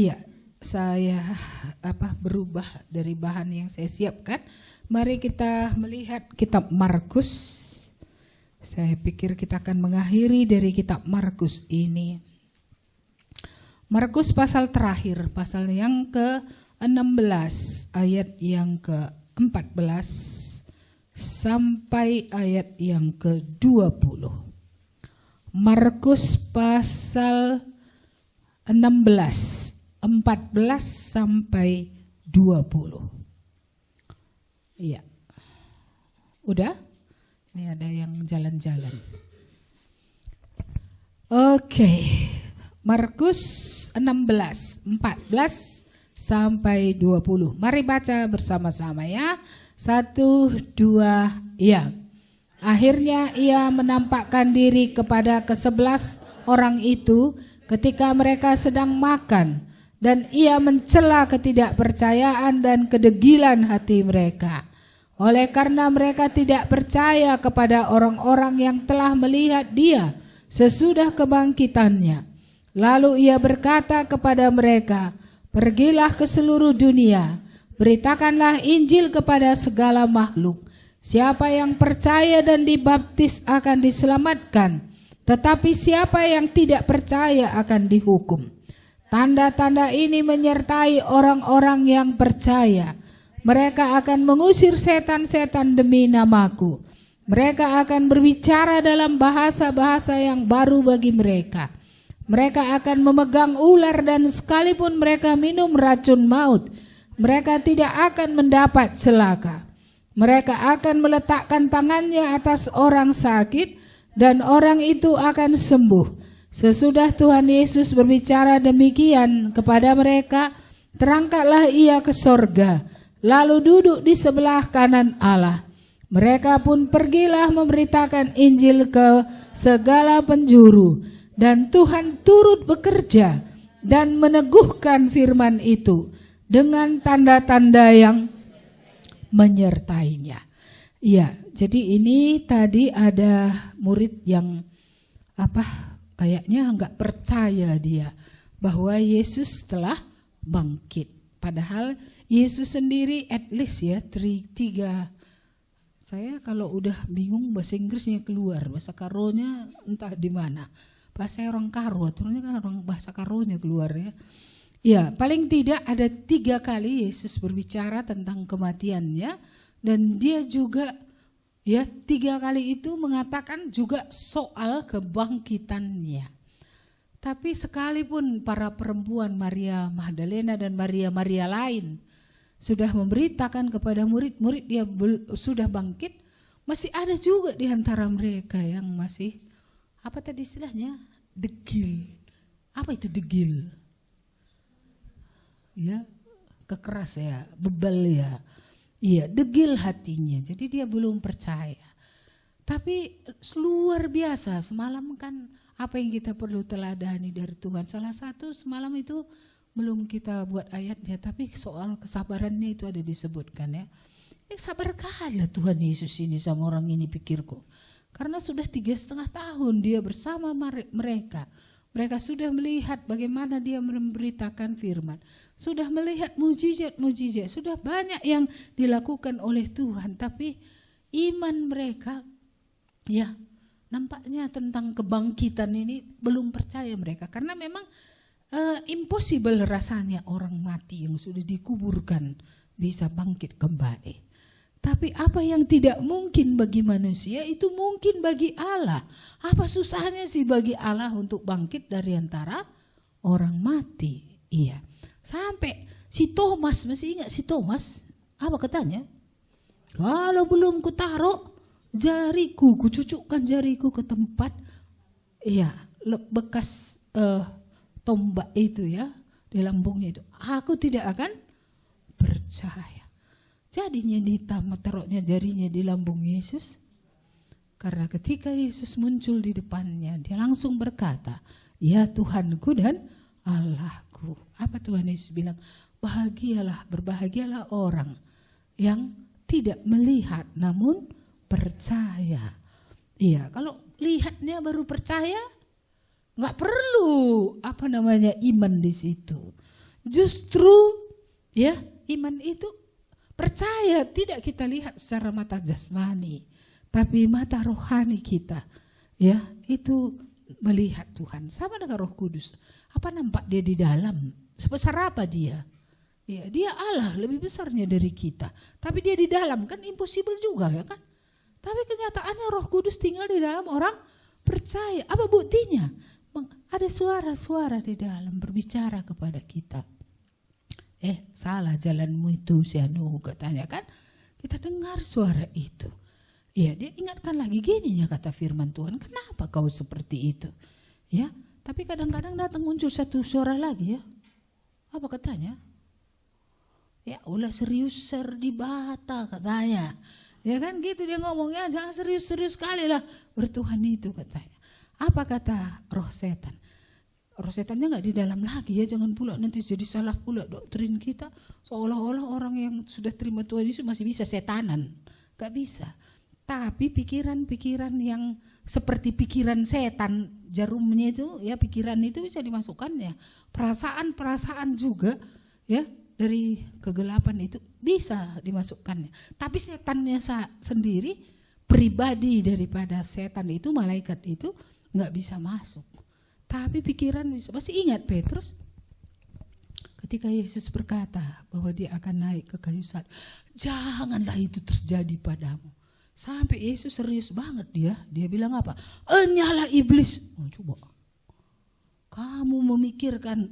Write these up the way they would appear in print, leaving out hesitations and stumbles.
Iya, saya berubah dari bahan yang saya siapkan. Mari kita melihat kitab Markus. Saya pikir kita akan mengakhiri dari kitab Markus ini. Markus pasal terakhir, pasal yang ke-16 ayat yang ke-14 sampai ayat yang ke-20. Markus pasal 16, 14 sampai 20. Iya. Udah? Ini ada yang jalan-jalan. Oke. Markus 16, 14 sampai 20. Mari baca bersama-sama ya. 1, 2, ya. Akhirnya ia menampakkan diri kepada ke-11 orang itu ketika mereka sedang makan, dan ia mencela ketidakpercayaan dan kedegilan hati mereka. Oleh karena mereka tidak percaya kepada orang-orang yang telah melihat dia sesudah kebangkitannya. Lalu ia berkata kepada mereka, "Pergilah ke seluruh dunia, beritakanlah Injil kepada segala makhluk. Siapa yang percaya dan dibaptis akan diselamatkan, tetapi siapa yang tidak percaya akan dihukum. Tanda-tanda ini menyertai orang-orang yang percaya. Mereka akan mengusir setan-setan demi namaku. Mereka akan berbicara dalam bahasa-bahasa yang baru bagi mereka. Mereka akan memegang ular dan sekalipun mereka minum racun maut, mereka tidak akan mendapat celaka. Mereka akan meletakkan tangannya atas orang sakit dan orang itu akan sembuh." Sesudah Tuhan Yesus berbicara demikian kepada mereka, terangkatlah ia ke sorga, lalu duduk di sebelah kanan Allah. Mereka pun pergilah memberitakan Injil ke segala penjuru, dan Tuhan turut bekerja dan meneguhkan firman itu dengan tanda-tanda yang menyertainya. Ya, jadi ini tadi ada murid yang kayaknya enggak percaya dia bahwa Yesus telah bangkit. Padahal Yesus sendiri at least ya 3. Saya kalau udah bingung bahasa Inggrisnya keluar, bahasa Karonya entah di mana. Bahasa orang Karo, aturannya kan orang bahasa Karonya keluar ya. Ya, paling tidak ada 3 kali Yesus berbicara tentang kematiannya, dan dia juga ya 3 kali itu mengatakan juga soal kebangkitannya. Tapi sekalipun para perempuan Maria Magdalena dan Maria lain sudah memberitakan kepada murid-murid dia sudah bangkit, masih ada juga di antara mereka yang masih tadi istilahnya? Degil. Apa itu degil? Ya, kekeras ya, bebal ya. Iya, degil hatinya. Jadi dia belum percaya. Tapi luar biasa, semalam kan apa yang kita perlu teladani dari Tuhan. Salah satu semalam itu belum kita buat ayatnya, tapi soal kesabarannya itu ada disebutkan ya. Sabar kali Tuhan Yesus ini sama orang ini, pikirku. Karena sudah 3,5 tahun dia bersama mereka. Mereka sudah melihat bagaimana dia memberitakan firman. Sudah melihat mujizat-mujizat. Sudah banyak yang dilakukan oleh Tuhan. Tapi iman mereka ya nampaknya tentang kebangkitan ini belum percaya mereka. Karena memang impossible rasanya orang mati yang sudah dikuburkan bisa bangkit kembali. Tapi apa yang tidak mungkin bagi manusia itu mungkin bagi Allah. Apa susahnya sih bagi Allah untuk bangkit dari antara orang mati? Iya. Sampai si Thomas, masih ingat si Thomas? Apa katanya? Kalau belum kutaruh jariku, kucucukkan jariku ke tempat bekas tombak itu ya, di lambungnya itu, aku tidak akan percaya. Jadinya taruhnya jarinya di lambung Yesus. Karena ketika Yesus muncul di depannya, dia langsung berkata, "Ya Tuhanku dan Allahku." Apa Tuhan Yesus bilang? Berbahagialah orang yang tidak melihat namun percaya. Iya, kalau lihatnya baru percaya, nggak perlu iman di situ. Justru ya, iman itu percaya tidak kita lihat secara mata jasmani, tapi mata rohani kita ya itu melihat Tuhan. Sama dengan Roh Kudus. Apa nampak dia di dalam? Sebesar apa dia? Ya, dia Allah, lebih besarnya dari kita. Tapi dia di dalam, kan impossible juga ya kan? Tapi kenyataannya Roh Kudus tinggal di dalam orang percaya. Apa buktinya? Ada suara-suara di dalam berbicara kepada kita. Salah jalanmu itu si Anu, katanya kan. Kita dengar suara itu. Ya, dia ingatkan lagi gini ya kata firman Tuhan. Kenapa kau seperti itu? Ya, tapi kadang-kadang datang muncul satu suara lagi ya. Apa katanya? Ya ulah serius di bata katanya. Ya kan gitu dia ngomongnya, jangan serius-serius sekali lah bertuhan itu katanya. Apa kata roh setan? Roh setannya gak di dalam lagi ya, jangan pula nanti jadi salah pula doktrin kita. Seolah-olah orang yang sudah terima Tuhan Yesus masih bisa setanan. Gak bisa. Tapi pikiran-pikiran yang seperti pikiran setan, jarumnya itu ya, pikiran itu bisa dimasukkan ya. Perasaan-perasaan juga ya, dari kegelapan itu bisa dimasukkannya. Tapi setannya sendiri, pribadi daripada setan itu, malaikat itu gak bisa masuk. Tapi pikiran bisa. Masih ingat Petrus? Ketika Yesus berkata bahwa dia akan naik ke kayu salib. Janganlah itu terjadi padamu. Sampai Yesus serius banget dia. Dia bilang apa? Enyalah iblis. Coba. Kamu memikirkan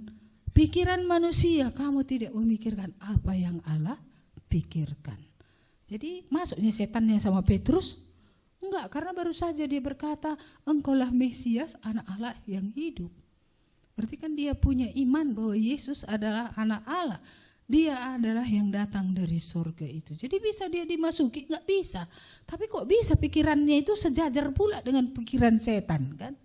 pikiran manusia, kamu tidak memikirkan apa yang Allah pikirkan. Jadi masuknya setannya sama Petrus? Enggak, karena baru saja dia berkata, engkaulah Mesias, anak Allah yang hidup. Berarti kan dia punya iman bahwa Yesus adalah anak Allah. Dia adalah yang datang dari surga itu. Jadi bisa dia dimasuki? Enggak bisa. Tapi kok bisa pikirannya itu sejajar pula dengan pikiran setan kan?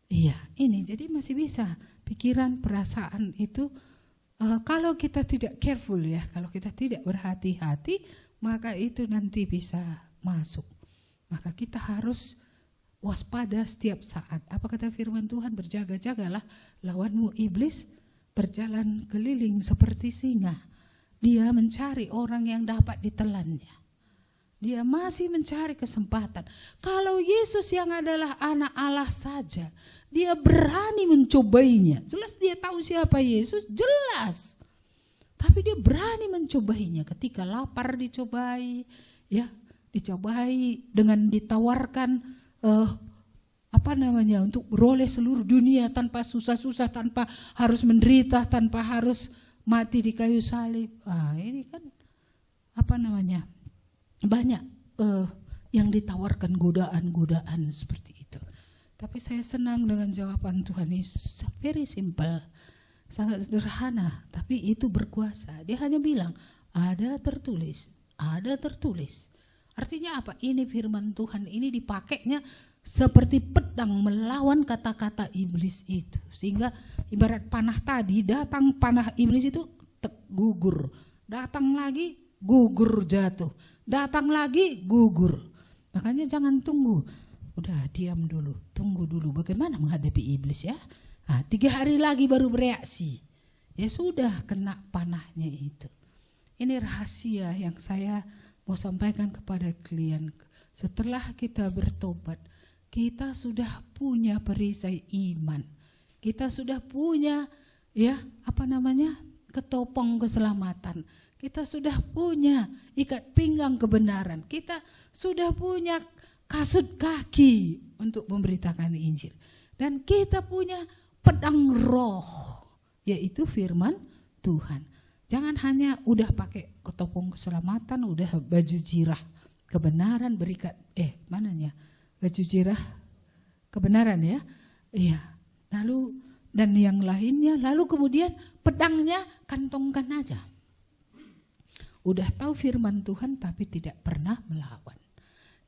Iya, ini jadi masih bisa. Pikiran, perasaan itu kalau kita tidak careful ya, kalau kita tidak berhati-hati, maka itu nanti bisa masuk. Maka kita harus waspada setiap saat. Apa kata firman Tuhan? Berjaga-jagalah, lawanmu iblis berjalan keliling seperti singa. Dia mencari orang yang dapat ditelannya. Dia masih mencari kesempatan. Kalau Yesus yang adalah anak Allah saja, dia berani mencobainya. Jelas dia tahu siapa Yesus, jelas. Tapi dia berani mencobainya. Ketika lapar dicobai, ya, dicobai dengan ditawarkan untuk beroleh seluruh dunia tanpa susah-susah, tanpa harus menderita, tanpa harus mati di kayu salib. Ini kan banyak yang ditawarkan godaan-godaan seperti itu. Tapi saya senang dengan jawaban Tuhan Yesus, very simple, sangat sederhana, tapi itu berkuasa. Dia hanya bilang, ada tertulis, ada tertulis. Artinya apa? Ini firman Tuhan, ini dipakainya seperti pedang melawan kata-kata iblis itu. Sehingga ibarat panah tadi, datang panah iblis itu gugur. Datang lagi, gugur jatuh. Datang lagi, gugur. Makanya jangan tunggu. Udah diam dulu, tunggu dulu. Bagaimana menghadapi iblis ya? 3 hari lagi baru bereaksi. Ya sudah kena panahnya itu. Ini rahasia yang saya mau sampaikan kepada klien. Setelah kita bertobat, kita sudah punya perisai iman. Kita sudah punya ketopong keselamatan. Kita sudah punya ikat pinggang kebenaran. Kita sudah punya kasut kaki untuk memberitakan Injil. Dan kita punya pedang roh, yaitu firman Tuhan. Jangan hanya udah pakai ketopong keselamatan, udah baju jirah kebenaran, berikat baju jirah kebenaran ya. Iya. Lalu dan yang lainnya, lalu kemudian pedangnya kantongkan aja. Udah tahu firman Tuhan tapi tidak pernah melawan.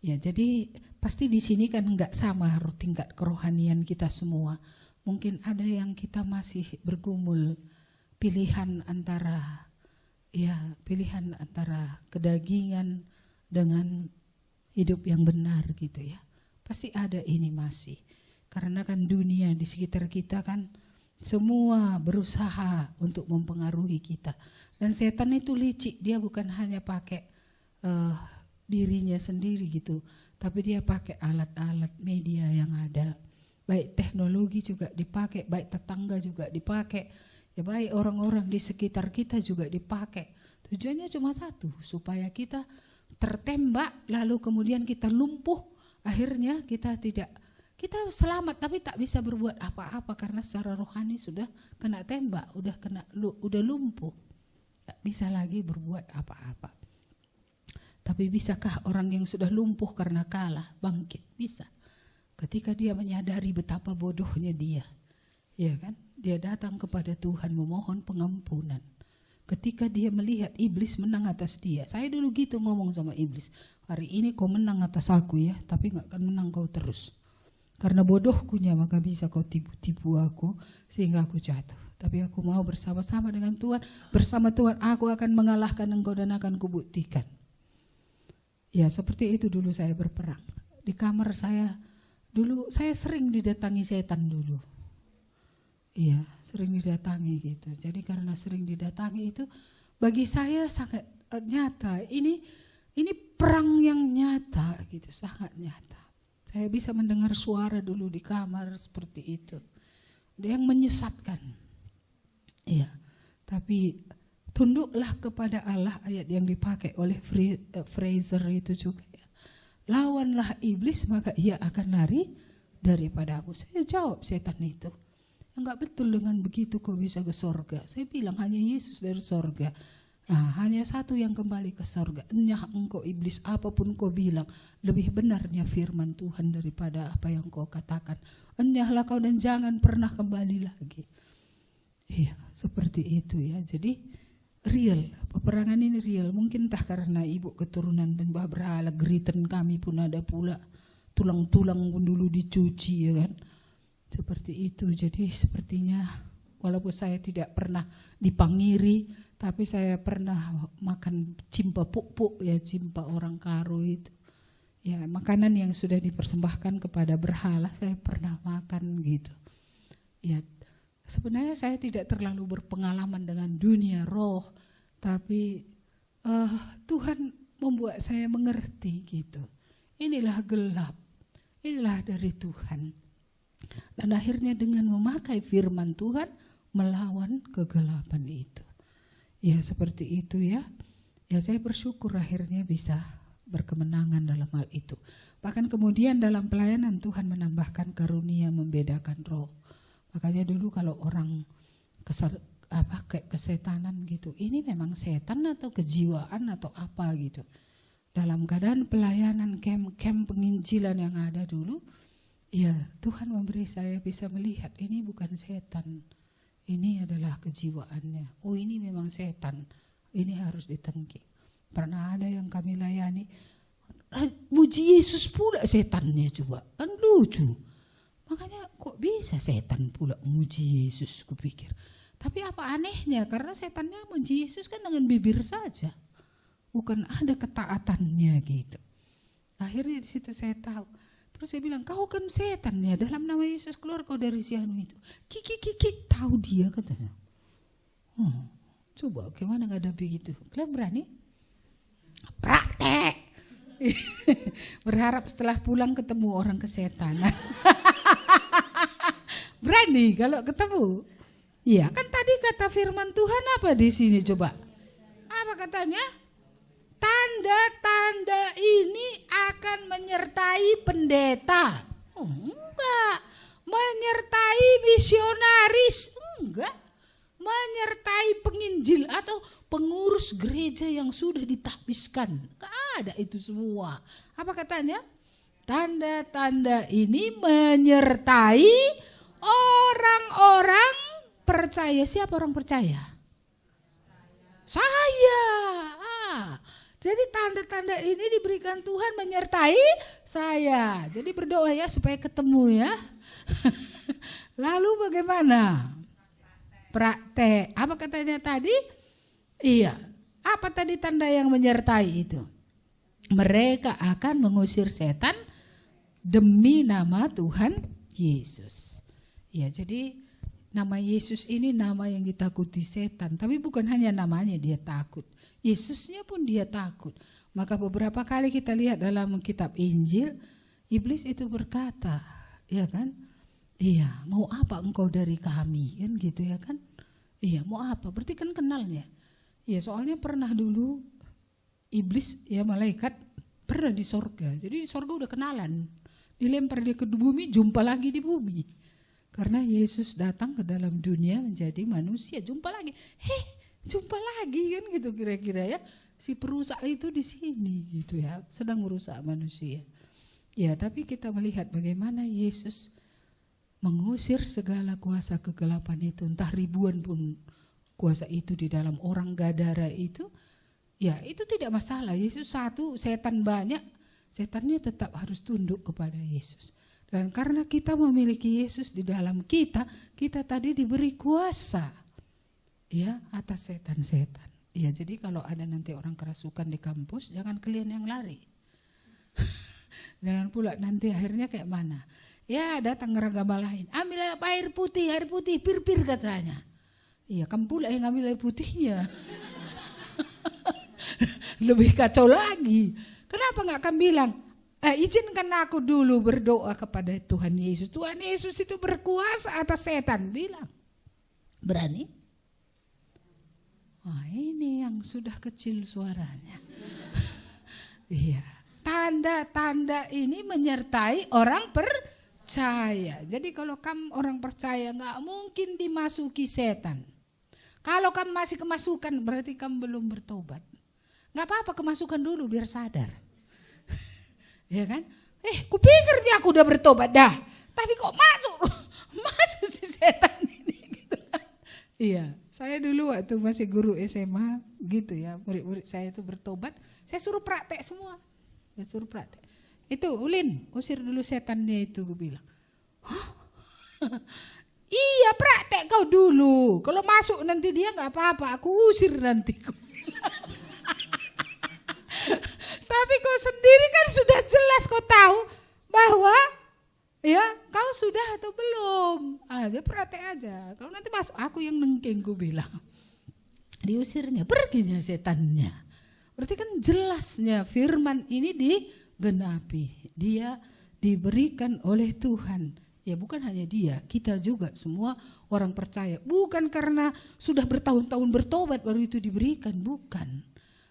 Ya, jadi pasti di sini kan enggak sama tingkat kerohanian kita semua. Mungkin ada yang kita masih bergumul pilihan antara kedagingan dengan hidup yang benar gitu ya. Pasti ada ini masih. Karena kan dunia di sekitar kita kan Semua berusaha untuk mempengaruhi kita. Dan setan itu licik, dia bukan hanya pakai dirinya sendiri gitu, tapi dia pakai alat-alat media yang ada. Baik teknologi juga dipakai, baik tetangga juga dipakai, ya baik orang-orang di sekitar kita juga dipakai. Tujuannya cuma satu, supaya kita tertembak lalu kemudian kita lumpuh. Akhirnya kita selamat tapi tak bisa berbuat apa-apa karena secara rohani sudah kena tembak, udah lumpuh. Tak bisa lagi berbuat apa-apa. Tapi bisakah orang yang sudah lumpuh karena kalah bangkit? Bisa. Ketika dia menyadari betapa bodohnya dia, ya kan? Dia datang kepada Tuhan memohon pengampunan. Ketika dia melihat iblis menang atas dia, saya dulu gitu ngomong sama iblis, hari ini kau menang atas aku ya, tapi gak akan menang kau terus. Karena bodohkunya maka bisa kau tipu aku sehingga aku jatuh. Tapi aku mau bersama-sama dengan Tuhan, bersama Tuhan aku akan mengalahkan engkau dan akan kubuktikan. Ya seperti itu dulu saya berperang. Di kamar saya dulu saya sering didatangi setan dulu. Iya, sering didatangi gitu. Jadi karena sering didatangi itu bagi saya sangat nyata. Ini perang yang nyata gitu, sangat nyata. Saya bisa mendengar suara dulu di kamar seperti itu. Dia yang menyesatkan. Iya. Tapi tunduklah kepada Allah, ayat yang dipakai oleh Fraser itu juga ya. Lawanlah iblis maka ia akan lari daripadamu. Saya jawab setan itu, enggak betul dengan begitu kau bisa ke sorga. Saya bilang hanya Yesus dari sorga. Nah, hanya satu yang kembali ke sorga. Enyah engkau iblis, apapun kau bilang, lebih benarnya firman Tuhan daripada apa yang kau katakan. Enyahlah kau dan jangan pernah kembali lagi. Iya, seperti itu ya. Jadi real, peperangan ini real. Mungkin entah karena ibu keturunan penyembah berhala, geritan kami pun ada pula. Tulang-tulang pun dulu dicuci ya kan. Seperti itu. Jadi sepertinya walaupun saya tidak pernah dipangiri, tapi saya pernah makan cimpa puk-puk ya, cimpa orang Karo itu. Ya, makanan yang sudah dipersembahkan kepada berhala saya pernah makan gitu. Ya, sebenarnya saya tidak terlalu berpengalaman dengan dunia roh, tapi Tuhan membuat saya mengerti gitu. Inilah gelap, inilah dari Tuhan. Dan akhirnya dengan memakai firman Tuhan melawan kegelapan itu. Ya seperti itu ya. Ya saya bersyukur akhirnya bisa berkemenangan dalam hal itu. Bahkan kemudian dalam pelayanan Tuhan menambahkan karunia membedakan roh. Makanya dulu kalau orang kayak kesetanan gitu, ini memang setan atau kejiwaan atau apa gitu. Dalam keadaan pelayanan camp penginjilan yang ada dulu, ya Tuhan memberi saya bisa melihat ini bukan setan, ini adalah kejiwaannya. Oh ini memang setan, ini harus ditengki. Pernah ada yang kami layani, muji Yesus pula setannya, coba kan lucu. Makanya kok bisa setan pula muji Yesus, kupikir. Tapi apa anehnya, karena setannya muji Yesus kan dengan bibir saja, bukan ada ketaatannya gitu. Akhirnya di situ saya tahu. Terus saya bilang, kau kan setan ya, dalam nama Yesus keluar kau dari si anu itu. Kiki, tahu dia katanya. Coba gimana nggak ada begitu? Kalian berani? Praktek. Berharap setelah pulang ketemu orang kesetanan. Berani kalau ketemu. Iya, kan tadi kata firman Tuhan apa di sini coba? Apa katanya? Tanda-tanda ini akan menyertai pendeta. Enggak. Menyertai misionaris. Enggak. Menyertai penginjil atau pengurus gereja yang sudah ditahbiskan. Enggak ada itu semua. Apa katanya? Tanda-tanda ini menyertai orang-orang percaya. Siapa orang percaya? Saya. Jadi tanda-tanda ini diberikan Tuhan menyertai saya. Jadi berdoa ya supaya ketemu ya. Lalu bagaimana? Praktek. Apa katanya tadi? Iya. Apa tadi tanda yang menyertai itu? Mereka akan mengusir setan demi nama Tuhan Yesus. Ya, jadi Nama Yesus ini nama yang ditakuti setan. Tapi bukan hanya namanya dia takut. Yesusnya pun dia takut. Maka beberapa kali kita lihat dalam kitab Injil, iblis itu berkata, ya kan? Iya, mau apa engkau dari kami? Kan gitu ya kan? Iya, mau apa? Berarti kan kenalnya. Iya, soalnya pernah dulu iblis ya malaikat pernah di sorga. Jadi di sorga udah kenalan. Dilempar dia ke bumi, jumpa lagi di bumi. Karena Yesus datang ke dalam dunia menjadi manusia, jumpa lagi. Jumpa lagi kan gitu kira-kira ya. Si perusak itu di sini gitu ya, sedang merusak manusia. Ya, tapi kita melihat bagaimana Yesus mengusir segala kuasa kegelapan itu, entah ribuan pun kuasa itu di dalam orang Gadara itu. Ya, itu tidak masalah. Yesus satu, setan banyak, setannya tetap harus tunduk kepada Yesus. Dan karena kita memiliki Yesus di dalam kita, kita tadi diberi kuasa ya atas setan-setan. Ya, jadi kalau ada nanti orang kerasukan di kampus, jangan kalian yang lari. Jangan pula nanti akhirnya kayak mana. Ya, datang ngeragama lain, ambil air putih, pir-pir katanya. Iya, kamu pula yang ambil air putihnya. Lebih kacau lagi. Kenapa gak kamu bilang, izinkan aku dulu berdoa kepada Tuhan Yesus. Tuhan Yesus itu berkuasa atas setan. Bilang, berani? Wah, ini yang sudah kecil suaranya. Iya, tanda-tanda ini menyertai orang percaya. Jadi kalau kamu orang percaya gak mungkin dimasuki setan. Kalau kamu masih kemasukan berarti kamu belum bertobat. Gak apa-apa kemasukan dulu biar sadar. Ya kan? Kupikir dia aku udah bertobat dah. Tapi kok masuk si setan ini gitu kan. Iya, saya dulu waktu masih guru SMA gitu ya, murid-murid saya itu bertobat, saya suruh praktek semua. Saya suruh praktek. Itu Ulin, usir dulu setannya itu, gue bilang. Hah? Iya, praktek kau dulu. Kalau masuk nanti dia gak apa-apa, aku usir nanti. Tapi kau sendiri kan sudah jelas kau tahu bahwa ya kau sudah atau belum. Aja praktek aja. Kalau nanti masuk aku yang nengking, gue bilang. Diusirnya, perginya setannya. Berarti kan jelasnya firman ini digenapi. Dia diberikan oleh Tuhan. Ya bukan hanya dia, kita juga semua orang percaya. Bukan karena sudah bertahun-tahun bertobat baru itu diberikan, bukan.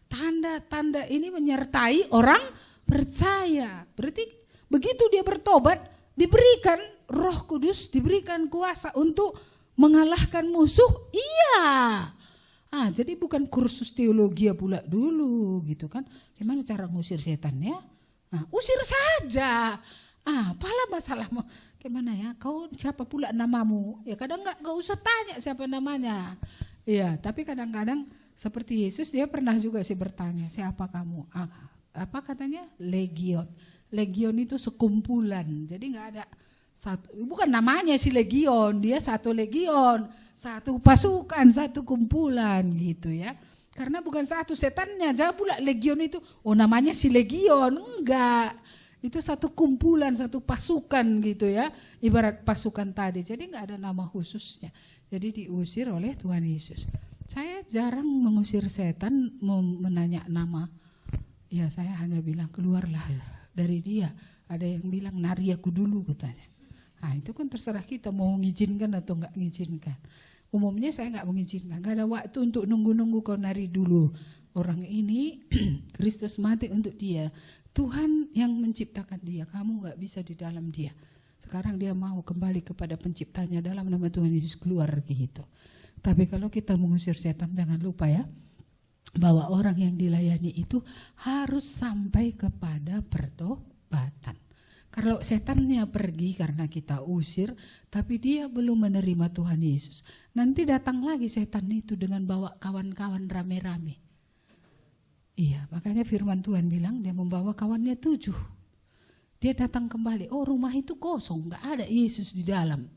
Tanda-tanda ini menyertai orang percaya. Berarti begitu dia bertobat, diberikan Roh Kudus, diberikan kuasa untuk mengalahkan musuh. Iya. Jadi bukan kursus teologi pula dulu gitu kan. Gimana cara ngusir setannya? Usir saja. Apalah masalahmu? Gimana ya? Kau siapa pula namamu? Ya kadang gak usah tanya siapa namanya. Ya, tapi kadang-kadang seperti Yesus dia pernah juga sih bertanya, siapa kamu? Apa katanya? Legion. Legion itu sekumpulan. Jadi gak ada satu, bukan namanya si legion, dia satu legion, satu pasukan, satu kumpulan gitu ya. Karena bukan satu setannya, jangan pula legion itu, namanya si legion, enggak. Itu satu kumpulan, satu pasukan gitu ya, ibarat pasukan tadi. Jadi enggak ada nama khususnya. Jadi diusir oleh Tuhan Yesus. Saya jarang mengusir setan, menanya nama. Ya saya hanya bilang keluarlah dari dia. Ada yang bilang nari aku dulu katanya. Itu kan terserah kita mau mengizinkan atau enggak mengizinkan. Umumnya saya enggak mengizinkan. Enggak ada waktu untuk nunggu-nunggu kau nari dulu. Orang ini Kristus mati untuk dia. Tuhan yang menciptakan dia, kamu gak bisa di dalam dia. Sekarang dia mau kembali kepada penciptanya dalam nama Tuhan Yesus keluar gitu. Tapi kalau kita mengusir setan jangan lupa ya, bahwa orang yang dilayani itu harus sampai kepada pertobatan. Kalau setannya pergi karena kita usir, tapi dia belum menerima Tuhan Yesus, nanti datang lagi setan itu dengan bawa kawan-kawan rame-rame. Iya, makanya firman Tuhan bilang dia membawa kawannya 7. Dia datang kembali, rumah itu kosong, gak ada Yesus di dalam.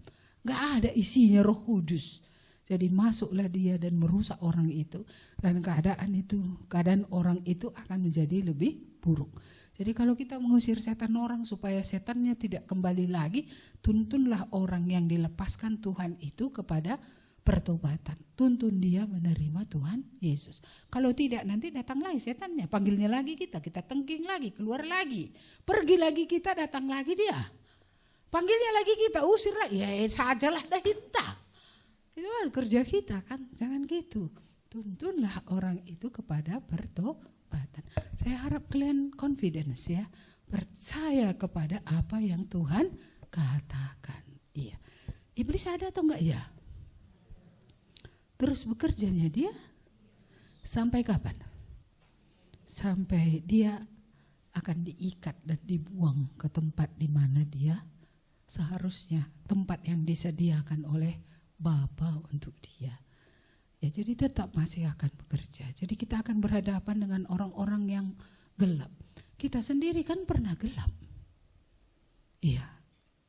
Gak ada isinya Roh Kudus. Jadi masuklah dia dan merusak orang itu. Dan keadaan orang itu akan menjadi lebih buruk. Jadi kalau kita mengusir setan orang supaya setannya tidak kembali lagi, tuntunlah orang yang dilepaskan Tuhan itu kepada pertobatan. Tuntun dia menerima Tuhan Yesus. Kalau tidak nanti datang lagi setannya, panggilnya lagi kita tengking lagi, keluar lagi. Pergi lagi kita, datang lagi dia. Panggilnya lagi kita, usir lagi, ya sajalah dah hinta. Itu kerja kita kan, jangan gitu. Tuntunlah orang itu kepada pertobatan. Saya harap kalian confidence ya, percaya kepada apa yang Tuhan katakan. Iya. Iblis ada atau enggak ya? Terus bekerjanya dia sampai kapan? Sampai dia akan diikat dan dibuang ke tempat di mana dia seharusnya, tempat yang disediakan oleh Bapa untuk dia. Ya, jadi tetap masih akan bekerja. Jadi kita akan berhadapan dengan orang-orang yang gelap. Kita sendiri kan pernah gelap. Iya,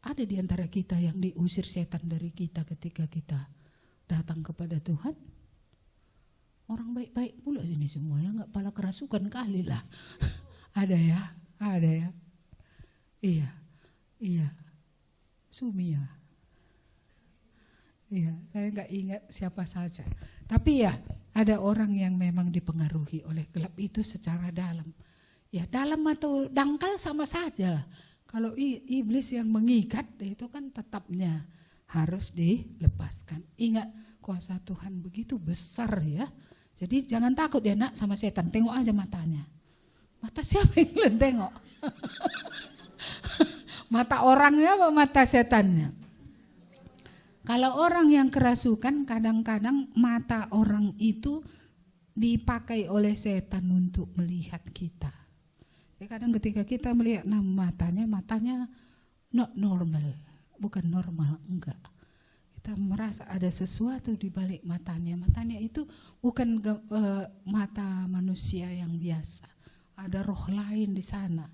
ada di antara kita yang diusir setan dari kita ketika kita datang kepada Tuhan. Orang baik-baik pula ini semua ya, nggak pala kerasukan kali lah. Ada ya. Iya. Sumia. Iya, saya nggak ingat siapa saja. Tapi ya ada orang yang memang dipengaruhi oleh gelap itu secara dalam. Ya dalam atau dangkal sama saja. Kalau iblis yang mengikat itu kan tetapnya harus dilepaskan. Ingat kuasa Tuhan begitu besar ya. Jadi jangan takut ya nak sama setan. Tengok aja matanya. Mata siapa yang kalian tengok? Mata orangnya apa mata setannya? Kalau orang yang kerasukan kadang-kadang mata orang itu dipakai oleh setan untuk melihat kita. Ya, kadang ketika kita melihat matanya not normal, bukan normal, enggak. Kita merasa ada sesuatu di balik matanya. Matanya itu bukan mata manusia yang biasa. Ada roh lain di sana.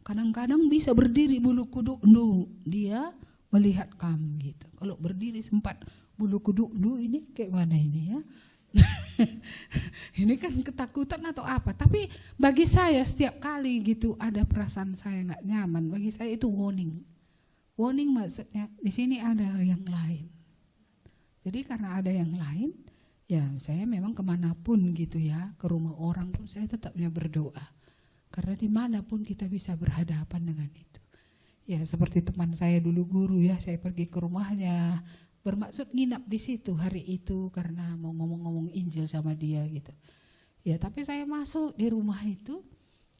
Kadang-kadang bisa berdiri bulu kuduk dia melihat kamu gitu. Kalau berdiri sempat bulu kuduk ini kayak mana ini ya? Ini kan ketakutan atau apa? Tapi bagi saya setiap kali gitu ada perasaan saya nggak nyaman, bagi saya itu warning. Warning maksudnya di sini ada yang lain. Jadi karena ada yang lain, ya saya memang kemanapun gitu ya, ke rumah orang pun saya tetapnya berdoa. Karena dimanapun kita bisa berhadapan dengan itu. Ya seperti teman saya dulu guru ya, saya pergi ke rumahnya, bermaksud nginap di situ hari itu karena mau ngomong-ngomong Injil sama dia gitu. Ya tapi saya masuk di rumah itu,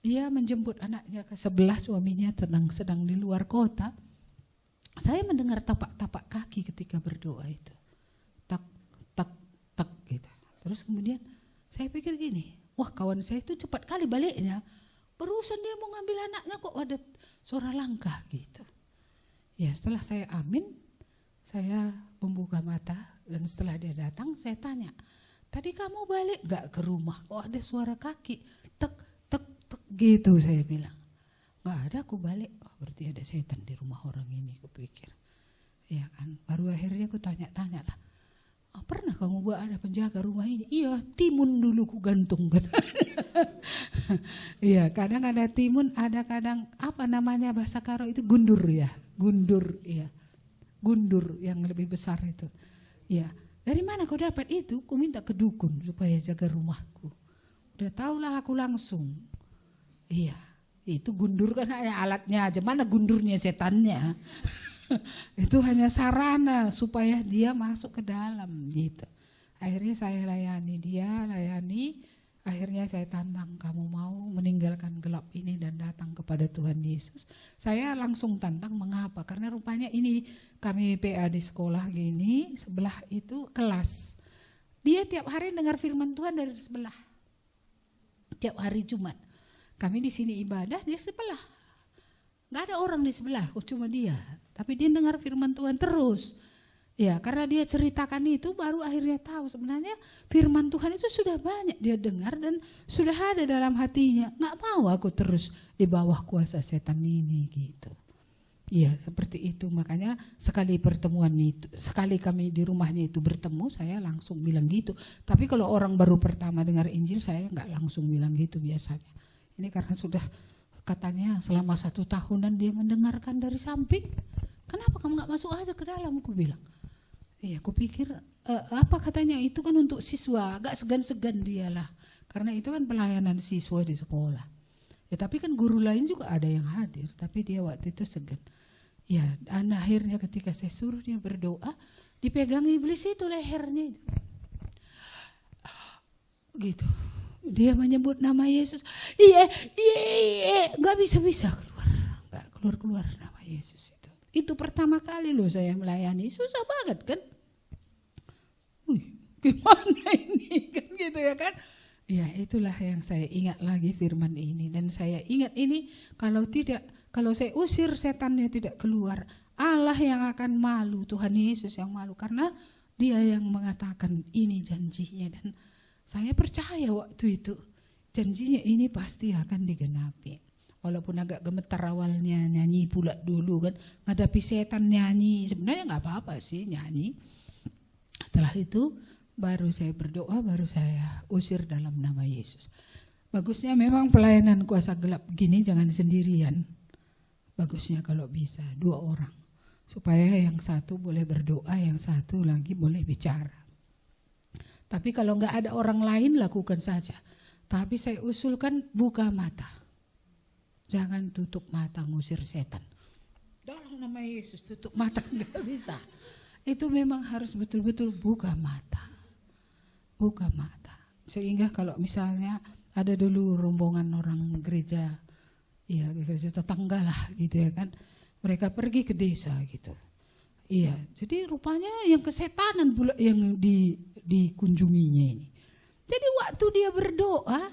dia menjemput anaknya ke sebelah, suaminya sedang di luar kota. Saya mendengar tapak-tapak kaki ketika berdoa itu. Tak, tak, tak gitu. Terus kemudian saya pikir gini, wah kawan saya itu cepat kali baliknya. Barusan dia mau ngambil anaknya kok ada suara langkah gitu. Ya setelah saya amin, saya membuka mata dan setelah dia datang saya tanya, tadi kamu balik gak ke rumah? Kok ada suara kaki? Tek, tek, tek gitu saya bilang. Gak ada, aku balik. Oh, berarti ada setan di rumah orang ini, aku pikir. Ya kan, baru akhirnya aku tanya-tanya lah. Oh, pernah kamu buat ada penjaga rumah ini? Iya, timun dulu ku gantung. Iya, kadang ada timun, ada kadang apa namanya bahasa Karo itu gundur ya, gundur, iya, gundur yang lebih besar itu. Iya, dari mana kau dapat itu? Ku minta ke dukun supaya jaga rumahku. Udah tahulah aku langsung. Iya, itu gundur kan hanya alatnya aja, mana gundurnya setannya? Itu hanya sarana supaya dia masuk ke dalam gitu. Akhirnya saya layani dia, akhirnya saya tantang, kamu mau meninggalkan gelap ini dan datang kepada Tuhan Yesus? Saya langsung tantang, mengapa? Karena rupanya ini kami PA di sekolah gini, sebelah itu kelas. Dia tiap hari dengar firman Tuhan dari sebelah. Tiap hari Jumat. Kami di sini ibadah, dia sebelah. Gak ada orang di sebelah, cuma dia. Tapi dia dengar firman Tuhan terus. Ya, karena dia ceritakan itu baru akhirnya tahu sebenarnya firman Tuhan itu sudah banyak dia dengar dan sudah ada dalam hatinya. Gak mau aku terus di bawah kuasa setan ini gitu. Iya, seperti itu. Makanya sekali pertemuan itu, sekali kami di rumahnya itu bertemu, saya langsung bilang gitu. Tapi kalau orang baru pertama dengar Injil, saya gak langsung bilang gitu biasanya. Ini karena sudah Katanya selama 1 tahunan dia mendengarkan dari samping. Kenapa kamu gak masuk aja ke dalam? Aku bilang. Iya, aku pikir apa katanya itu kan untuk siswa, agak segan-segan dia lah. Karena itu kan pelayanan siswa di sekolah. Ya tapi kan guru lain juga ada yang hadir, tapi dia waktu itu segan. Ya, dan akhirnya ketika saya suruh dia berdoa, dipegang iblis itu lehernya itu. Gitu. Dia menyebut nama Yesus. Iya, nggak bisa keluar, nggak keluar nama Yesus itu. Itu pertama kali loh saya melayani, susah banget kan? Gimana ini kan gitu ya kan? Ya itulah yang saya ingat lagi firman ini, dan saya ingat ini kalau saya usir setannya tidak keluar, Allah yang akan malu, Tuhan Yesus yang malu karena Dia yang mengatakan ini janjinya, dan saya percaya waktu itu janjinya ini pasti akan digenapi. Walaupun agak gemetar awalnya, nyanyi pula dulu kan, ngadapi setan nyanyi, sebenarnya nggak apa-apa sih nyanyi. Setelah itu baru saya berdoa, baru saya usir dalam nama Yesus. Bagusnya memang pelayanan kuasa gelap begini jangan sendirian. Bagusnya kalau bisa 2 orang. Supaya yang satu boleh berdoa, yang satu lagi boleh bicara. Tapi kalau enggak ada orang lain lakukan saja. Tapi saya usulkan buka mata. Jangan tutup mata ngusir setan. Dalam nama Yesus tutup mata enggak bisa. Itu memang harus betul-betul buka mata. Buka mata. Sehingga kalau misalnya ada dulu rombongan orang gereja, ya gereja tetangga lah gitu ya kan. Mereka pergi ke desa gitu. Iya, jadi rupanya yang kesetanan pula yang dikunjunginya ini. Jadi waktu dia berdoa,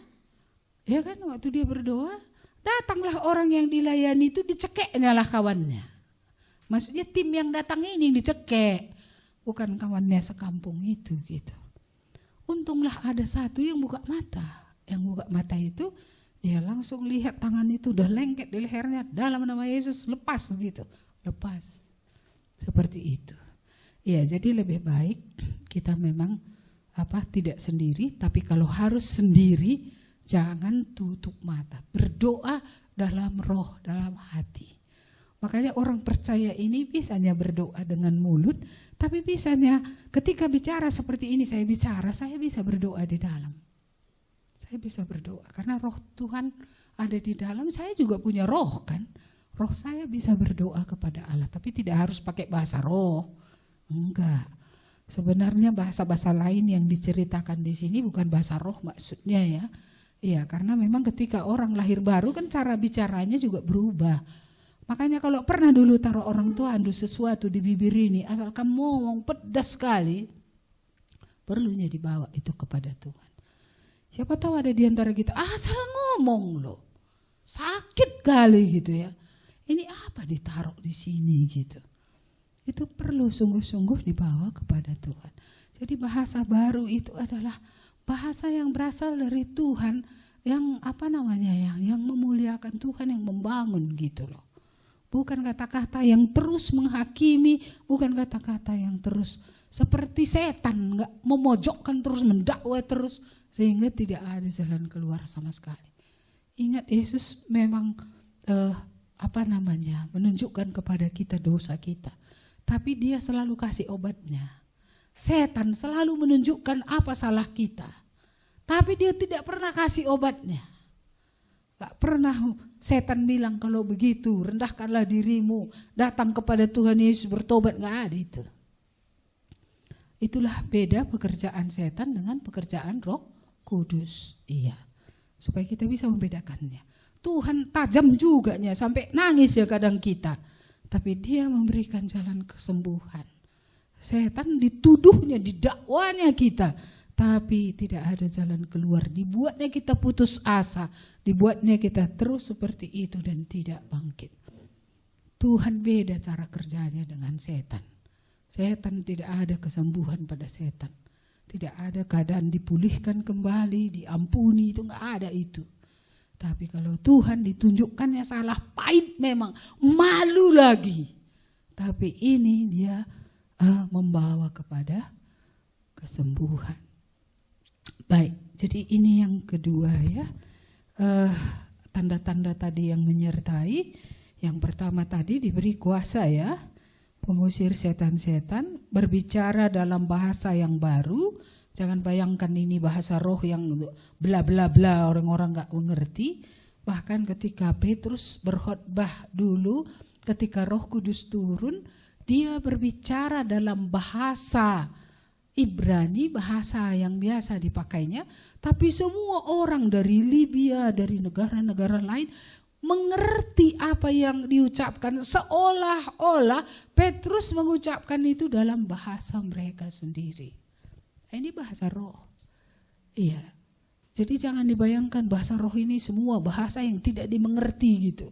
ya kan, waktu dia berdoa, datanglah orang yang dilayani itu, dicekeknya lah kawannya. Maksudnya tim yang datang ini dicekek, bukan kawannya sekampung itu gitu. Untunglah ada satu yang buka mata. Yang buka mata itu dia langsung lihat tangan itu udah lengket di lehernya, dalam nama Yesus lepas gitu, lepas. Seperti itu. Ya, jadi lebih baik kita memang tidak sendiri, tapi kalau harus sendiri jangan tutup mata. Berdoa dalam roh, dalam hati. Makanya orang percaya ini bisanya berdoa dengan mulut, tapi bisanya ketika bicara seperti ini saya bisa berdoa di dalam. Saya bisa berdoa karena roh Tuhan ada di dalam, saya juga punya roh kan. Roh saya bisa berdoa kepada Allah, tapi tidak harus pakai bahasa roh. Enggak. Sebenarnya bahasa-bahasa lain yang diceritakan di sini bukan bahasa roh maksudnya ya. Iya, karena memang ketika orang lahir baru kan cara bicaranya juga berubah. Makanya kalau pernah dulu taruh orang tua anu sesuatu di bibir ini, asalkan ngomong pedas sekali, perlunya dibawa itu kepada Tuhan. Siapa tahu ada di antara kita asal ngomong loh, sakit kali gitu ya. Ini apa ditaruh di sini gitu. Itu perlu sungguh-sungguh dibawa kepada Tuhan. Jadi bahasa baru itu adalah bahasa yang berasal dari Tuhan, yang yang memuliakan Tuhan, yang membangun gitu loh. Bukan kata-kata yang terus menghakimi, bukan kata-kata yang terus seperti setan, enggak memojokkan terus, mendakwa terus sehingga tidak ada jalan keluar sama sekali. Ingat Yesus memang menunjukkan kepada kita dosa kita, tapi Dia selalu kasih obatnya. Setan selalu menunjukkan apa salah kita, tapi Dia tidak pernah kasih obatnya. Gak pernah setan bilang kalau begitu rendahkanlah dirimu, datang kepada Tuhan Yesus bertobat, gak ada itu. Itulah beda pekerjaan setan dengan pekerjaan Roh Kudus. Iya, supaya kita bisa membedakannya. Tuhan tajam juga sampai nangis ya kadang kita, tapi Dia memberikan jalan kesembuhan. Setan dituduhnya, didakwanya kita, tapi tidak ada jalan keluar. Dibuatnya kita putus asa, dibuatnya kita terus seperti itu dan tidak bangkit. Tuhan beda cara kerjanya dengan setan. Setan tidak ada kesembuhan pada setan. Tidak ada keadaan dipulihkan kembali, diampuni, itu enggak ada itu. Tapi kalau Tuhan ditunjukkannya salah, pahit memang, malu lagi. Tapi ini Dia membawa kepada kesembuhan. Baik, jadi ini yang kedua ya. tanda-tanda tadi yang menyertai. Yang pertama tadi diberi kuasa ya, mengusir setan-setan, berbicara dalam bahasa yang baru. Jangan bayangkan ini bahasa roh yang bla bla bla, orang-orang gak mengerti. Bahkan ketika Petrus berkhotbah dulu, ketika Roh Kudus turun, dia berbicara dalam bahasa Ibrani, bahasa yang biasa dipakainya, tapi semua orang dari Libya, dari negara-negara lain mengerti apa yang diucapkan, seolah-olah Petrus mengucapkan itu dalam bahasa mereka sendiri. Ini bahasa roh. Iya. Jadi jangan dibayangkan bahasa roh ini semua bahasa yang tidak dimengerti gitu.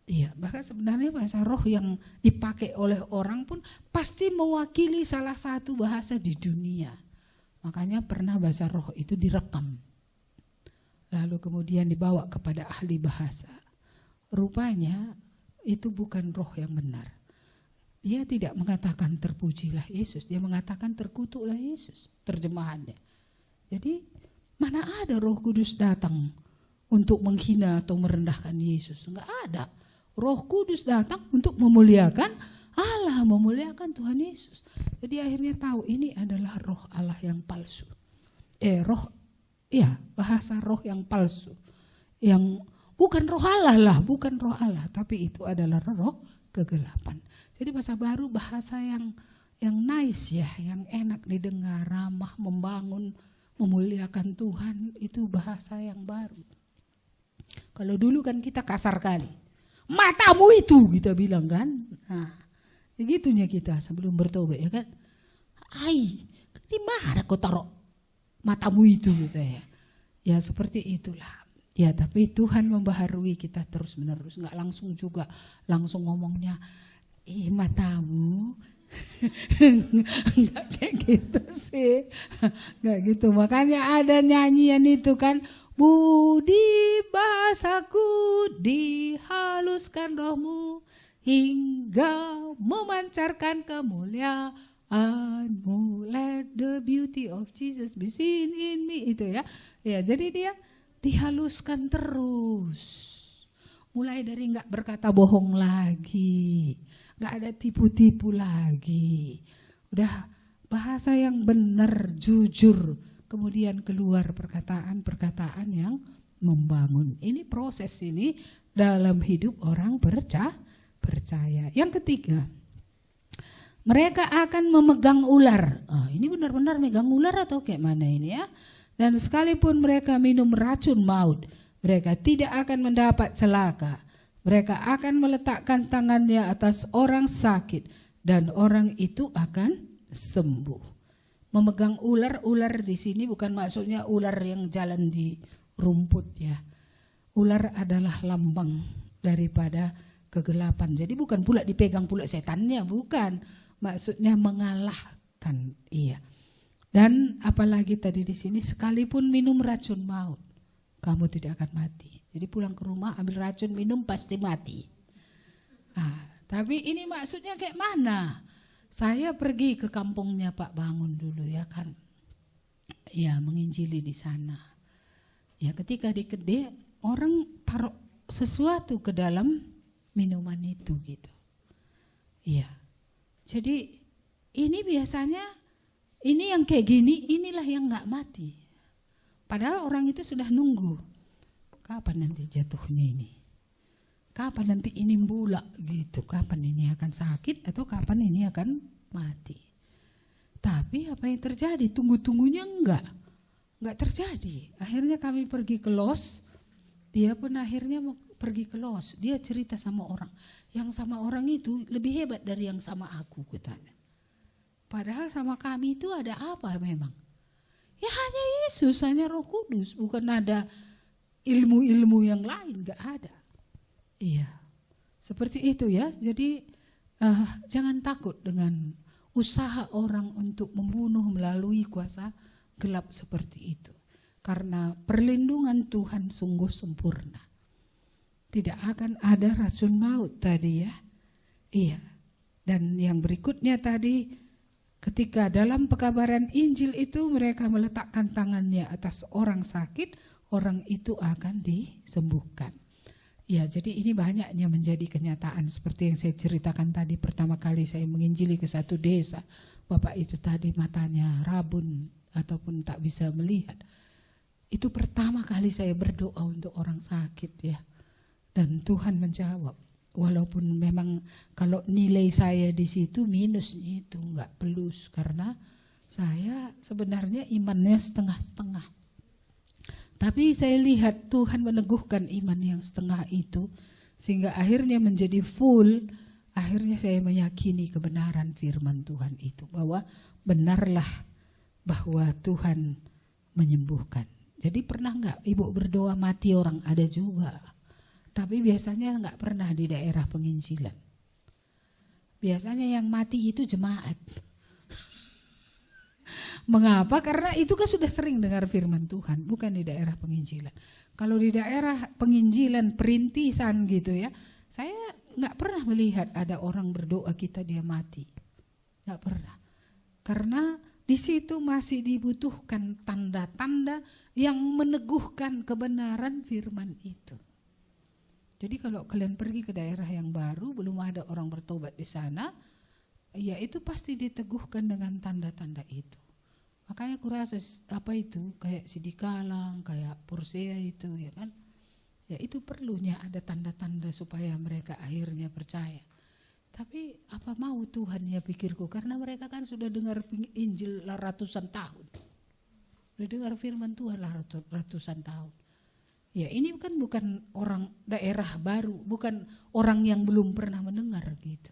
Iya, bahkan sebenarnya bahasa roh yang dipakai oleh orang pun pasti mewakili salah satu bahasa di dunia. Makanya pernah bahasa roh itu direkam. Lalu kemudian dibawa kepada ahli bahasa. Rupanya itu bukan roh yang benar. Dia tidak mengatakan terpujilah Yesus, dia mengatakan terkutuklah Yesus, terjemahannya. Jadi mana ada Roh Kudus datang untuk menghina atau merendahkan Yesus? Enggak ada. Roh Kudus datang untuk memuliakan Allah, memuliakan Tuhan Yesus. Jadi akhirnya tahu ini adalah roh Allah yang palsu. Bahasa roh yang palsu. Yang bukan roh Allah lah, bukan roh Allah, tapi itu adalah roh kegelapan. Jadi bahasa baru, bahasa yang nice ya, yang enak didengar, ramah, membangun, memuliakan Tuhan, itu bahasa yang baru. Kalau dulu kan kita kasar kali. Matamu itu kita bilang kan. Nah, gitunya kita sebelum bertobat ya kan. Di mana kau taruh matamu itu gitu ya. Ya seperti itulah. Ya tapi Tuhan membaharui kita terus menerus. Enggak langsung juga langsung ngomongnya matamu. Enggak kayak gitu sih. Enggak gitu. Makanya ada nyanyian itu kan. Budi bahasaku dihaluskan rohmu hingga memancarkan kemuliaan-Mu. Let the beauty of Jesus be seen in me. Itu ya. Ya, jadi dia dihaluskan terus. Mulai dari enggak berkata bohong lagi. Enggak ada tipu-tipu lagi. Udah bahasa yang benar, jujur. Kemudian keluar perkataan-perkataan yang membangun. Ini proses ini dalam hidup orang percaya. Yang ketiga, mereka akan memegang ular. Ini benar-benar megang ular atau kayak mana ini ya? Dan sekalipun mereka minum racun maut, mereka tidak akan mendapat celaka. Mereka akan meletakkan tangannya atas orang sakit dan orang itu akan sembuh. Memegang ular di sini bukan maksudnya ular yang jalan di rumput ya. Ular adalah lambang daripada kegelapan. Jadi bukan pula dipegang pula setannya, bukan. Maksudnya mengalahkan, iya. Dan apalagi tadi di sini sekalipun minum racun maut, kamu tidak akan mati. Jadi pulang ke rumah ambil racun minum pasti mati. Tapi ini maksudnya kayak mana? Saya pergi ke kampungnya Pak Bangun dulu ya kan. Ya menginjili di sana. Ya ketika di Kedai orang taruh sesuatu ke dalam minuman itu gitu. Iya. Jadi ini biasanya ini yang kayak gini inilah yang gak mati. Padahal orang itu sudah nunggu. Kapan nanti jatuhnya ini? Kapan nanti ini bulak gitu, kapan ini akan sakit atau kapan ini akan mati. Tapi apa yang terjadi? Tunggu-tunggunya enggak terjadi. Akhirnya kami pergi ke Los, dia pun akhirnya pergi ke Los. Dia cerita sama orang, yang sama orang itu lebih hebat dari yang sama aku katanya. Padahal sama kami itu ada apa memang? Ya hanya Yesus, hanya Roh Kudus, bukan ada ilmu-ilmu yang lain, enggak ada. Iya, seperti itu ya. Jadi jangan takut dengan usaha orang untuk membunuh melalui kuasa gelap seperti itu. Karena perlindungan Tuhan sungguh sempurna. Tidak akan ada racun maut tadi ya. Iya. Dan yang berikutnya tadi, ketika dalam pekabaran Injil itu mereka meletakkan tangannya atas orang sakit, orang itu akan disembuhkan. Ya, jadi ini banyaknya menjadi kenyataan seperti yang saya ceritakan tadi. Pertama kali saya menginjili ke satu desa, bapak itu tadi matanya rabun ataupun tak bisa melihat. Itu pertama kali saya berdoa untuk orang sakit ya. Dan Tuhan menjawab. Walaupun memang kalau nilai saya di situ minus itu enggak plus, karena saya sebenarnya imannya setengah-setengah. Tapi saya lihat Tuhan meneguhkan iman yang setengah itu sehingga akhirnya menjadi full. Akhirnya saya meyakini kebenaran firman Tuhan itu, bahwa benarlah bahwa Tuhan menyembuhkan. Jadi pernah enggak ibu berdoa mati orang? Ada juga. Tapi biasanya enggak pernah di daerah penginjilan. Biasanya yang mati itu jemaat. Mengapa? Karena itu kan sudah sering dengar firman Tuhan, bukan di daerah penginjilan. Kalau di daerah penginjilan perintisan gitu ya, saya enggak pernah melihat ada orang berdoa kita dia mati. Enggak pernah. Karena di situ masih dibutuhkan tanda-tanda yang meneguhkan kebenaran firman itu. Jadi kalau kalian pergi ke daerah yang baru, belum ada orang bertobat di sana, ya itu pasti diteguhkan dengan tanda-tanda itu. Makanya kurasa apa itu, kayak Sidikalang, kayak Porsea itu ya kan. Ya itu perlunya ada tanda-tanda supaya mereka akhirnya percaya. Tapi apa mau Tuhan ya pikirku, karena mereka kan sudah dengar Injil ratusan tahun. Sudah dengar firman Tuhan ratusan tahun. Ya ini kan bukan orang daerah baru, bukan orang yang belum pernah mendengar gitu.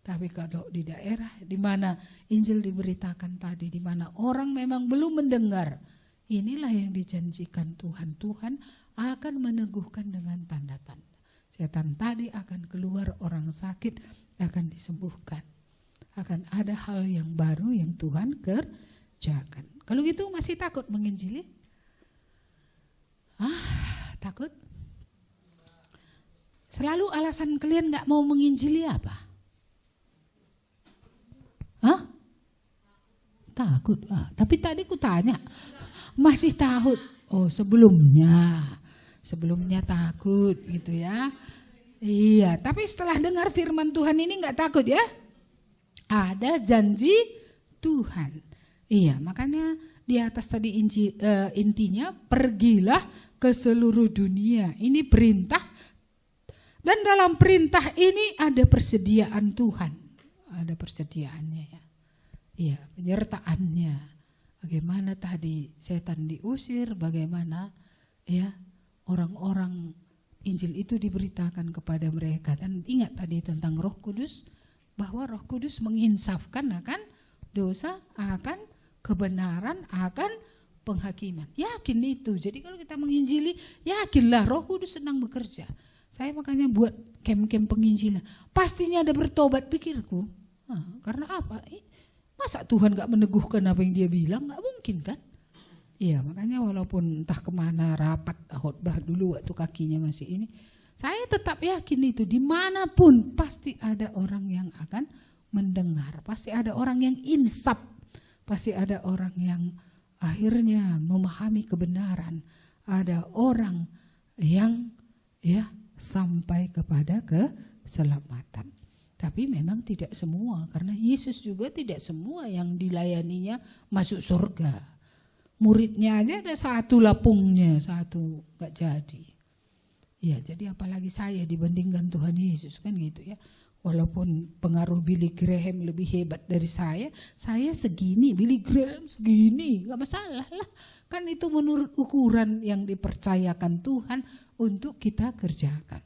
Tapi kalau di daerah di mana Injil diberitakan tadi, di mana orang memang belum mendengar, inilah yang dijanjikan Tuhan. Tuhan akan meneguhkan dengan tanda-tanda. Setan tadi akan keluar, orang sakit akan disembuhkan. Akan ada hal yang baru yang Tuhan kerjakan. Kalau gitu masih takut menginjili? Takut? Selalu alasan kalian gak mau menginjili apa? Takut. Tapi tadi ku tanya, masih takut? Oh sebelumnya takut gitu ya. Iya, tapi setelah dengar firman Tuhan ini gak takut ya? Ada janji Tuhan. Iya, makanya di atas tadi intinya pergilah ke seluruh dunia. Ini perintah, dan dalam perintah ini ada persediaan Tuhan. Ada persediaannya ya. Iya, penyertaannya. Bagaimana tadi setan diusir, bagaimana ya orang-orang Injil itu diberitakan kepada mereka. Dan ingat tadi tentang Roh Kudus, bahwa Roh Kudus menginsafkan akan dosa, akan kebenaran, akan penghakiman. Yakin itu. Jadi kalau kita menginjili, yakinlah Roh Kudus sedang bekerja. Saya makanya buat kem-kem penginjilan. Pastinya ada bertobat, pikirku. Karena apa? Masa Tuhan gak meneguhkan apa yang dia bilang? Gak mungkin kan? Iya, makanya walaupun entah kemana rapat khotbah dulu waktu kakinya masih ini, saya tetap yakin itu. Dimanapun pasti ada orang yang akan mendengar. Pasti ada orang yang insaf. Pasti ada orang yang akhirnya memahami kebenaran. Ada orang yang ya sampai kepada keselamatan. Tapi memang tidak semua, karena Yesus juga tidak semua yang dilayaninya masuk surga. Muridnya aja ada satu lapungnya, satu gak jadi. Ya, jadi apalagi saya dibandingkan Tuhan Yesus kan gitu ya. Walaupun pengaruh Billy Graham lebih hebat dari saya segini, Billy Graham segini, gak masalah lah. Kan itu menurut ukuran yang dipercayakan Tuhan untuk kita kerjakan.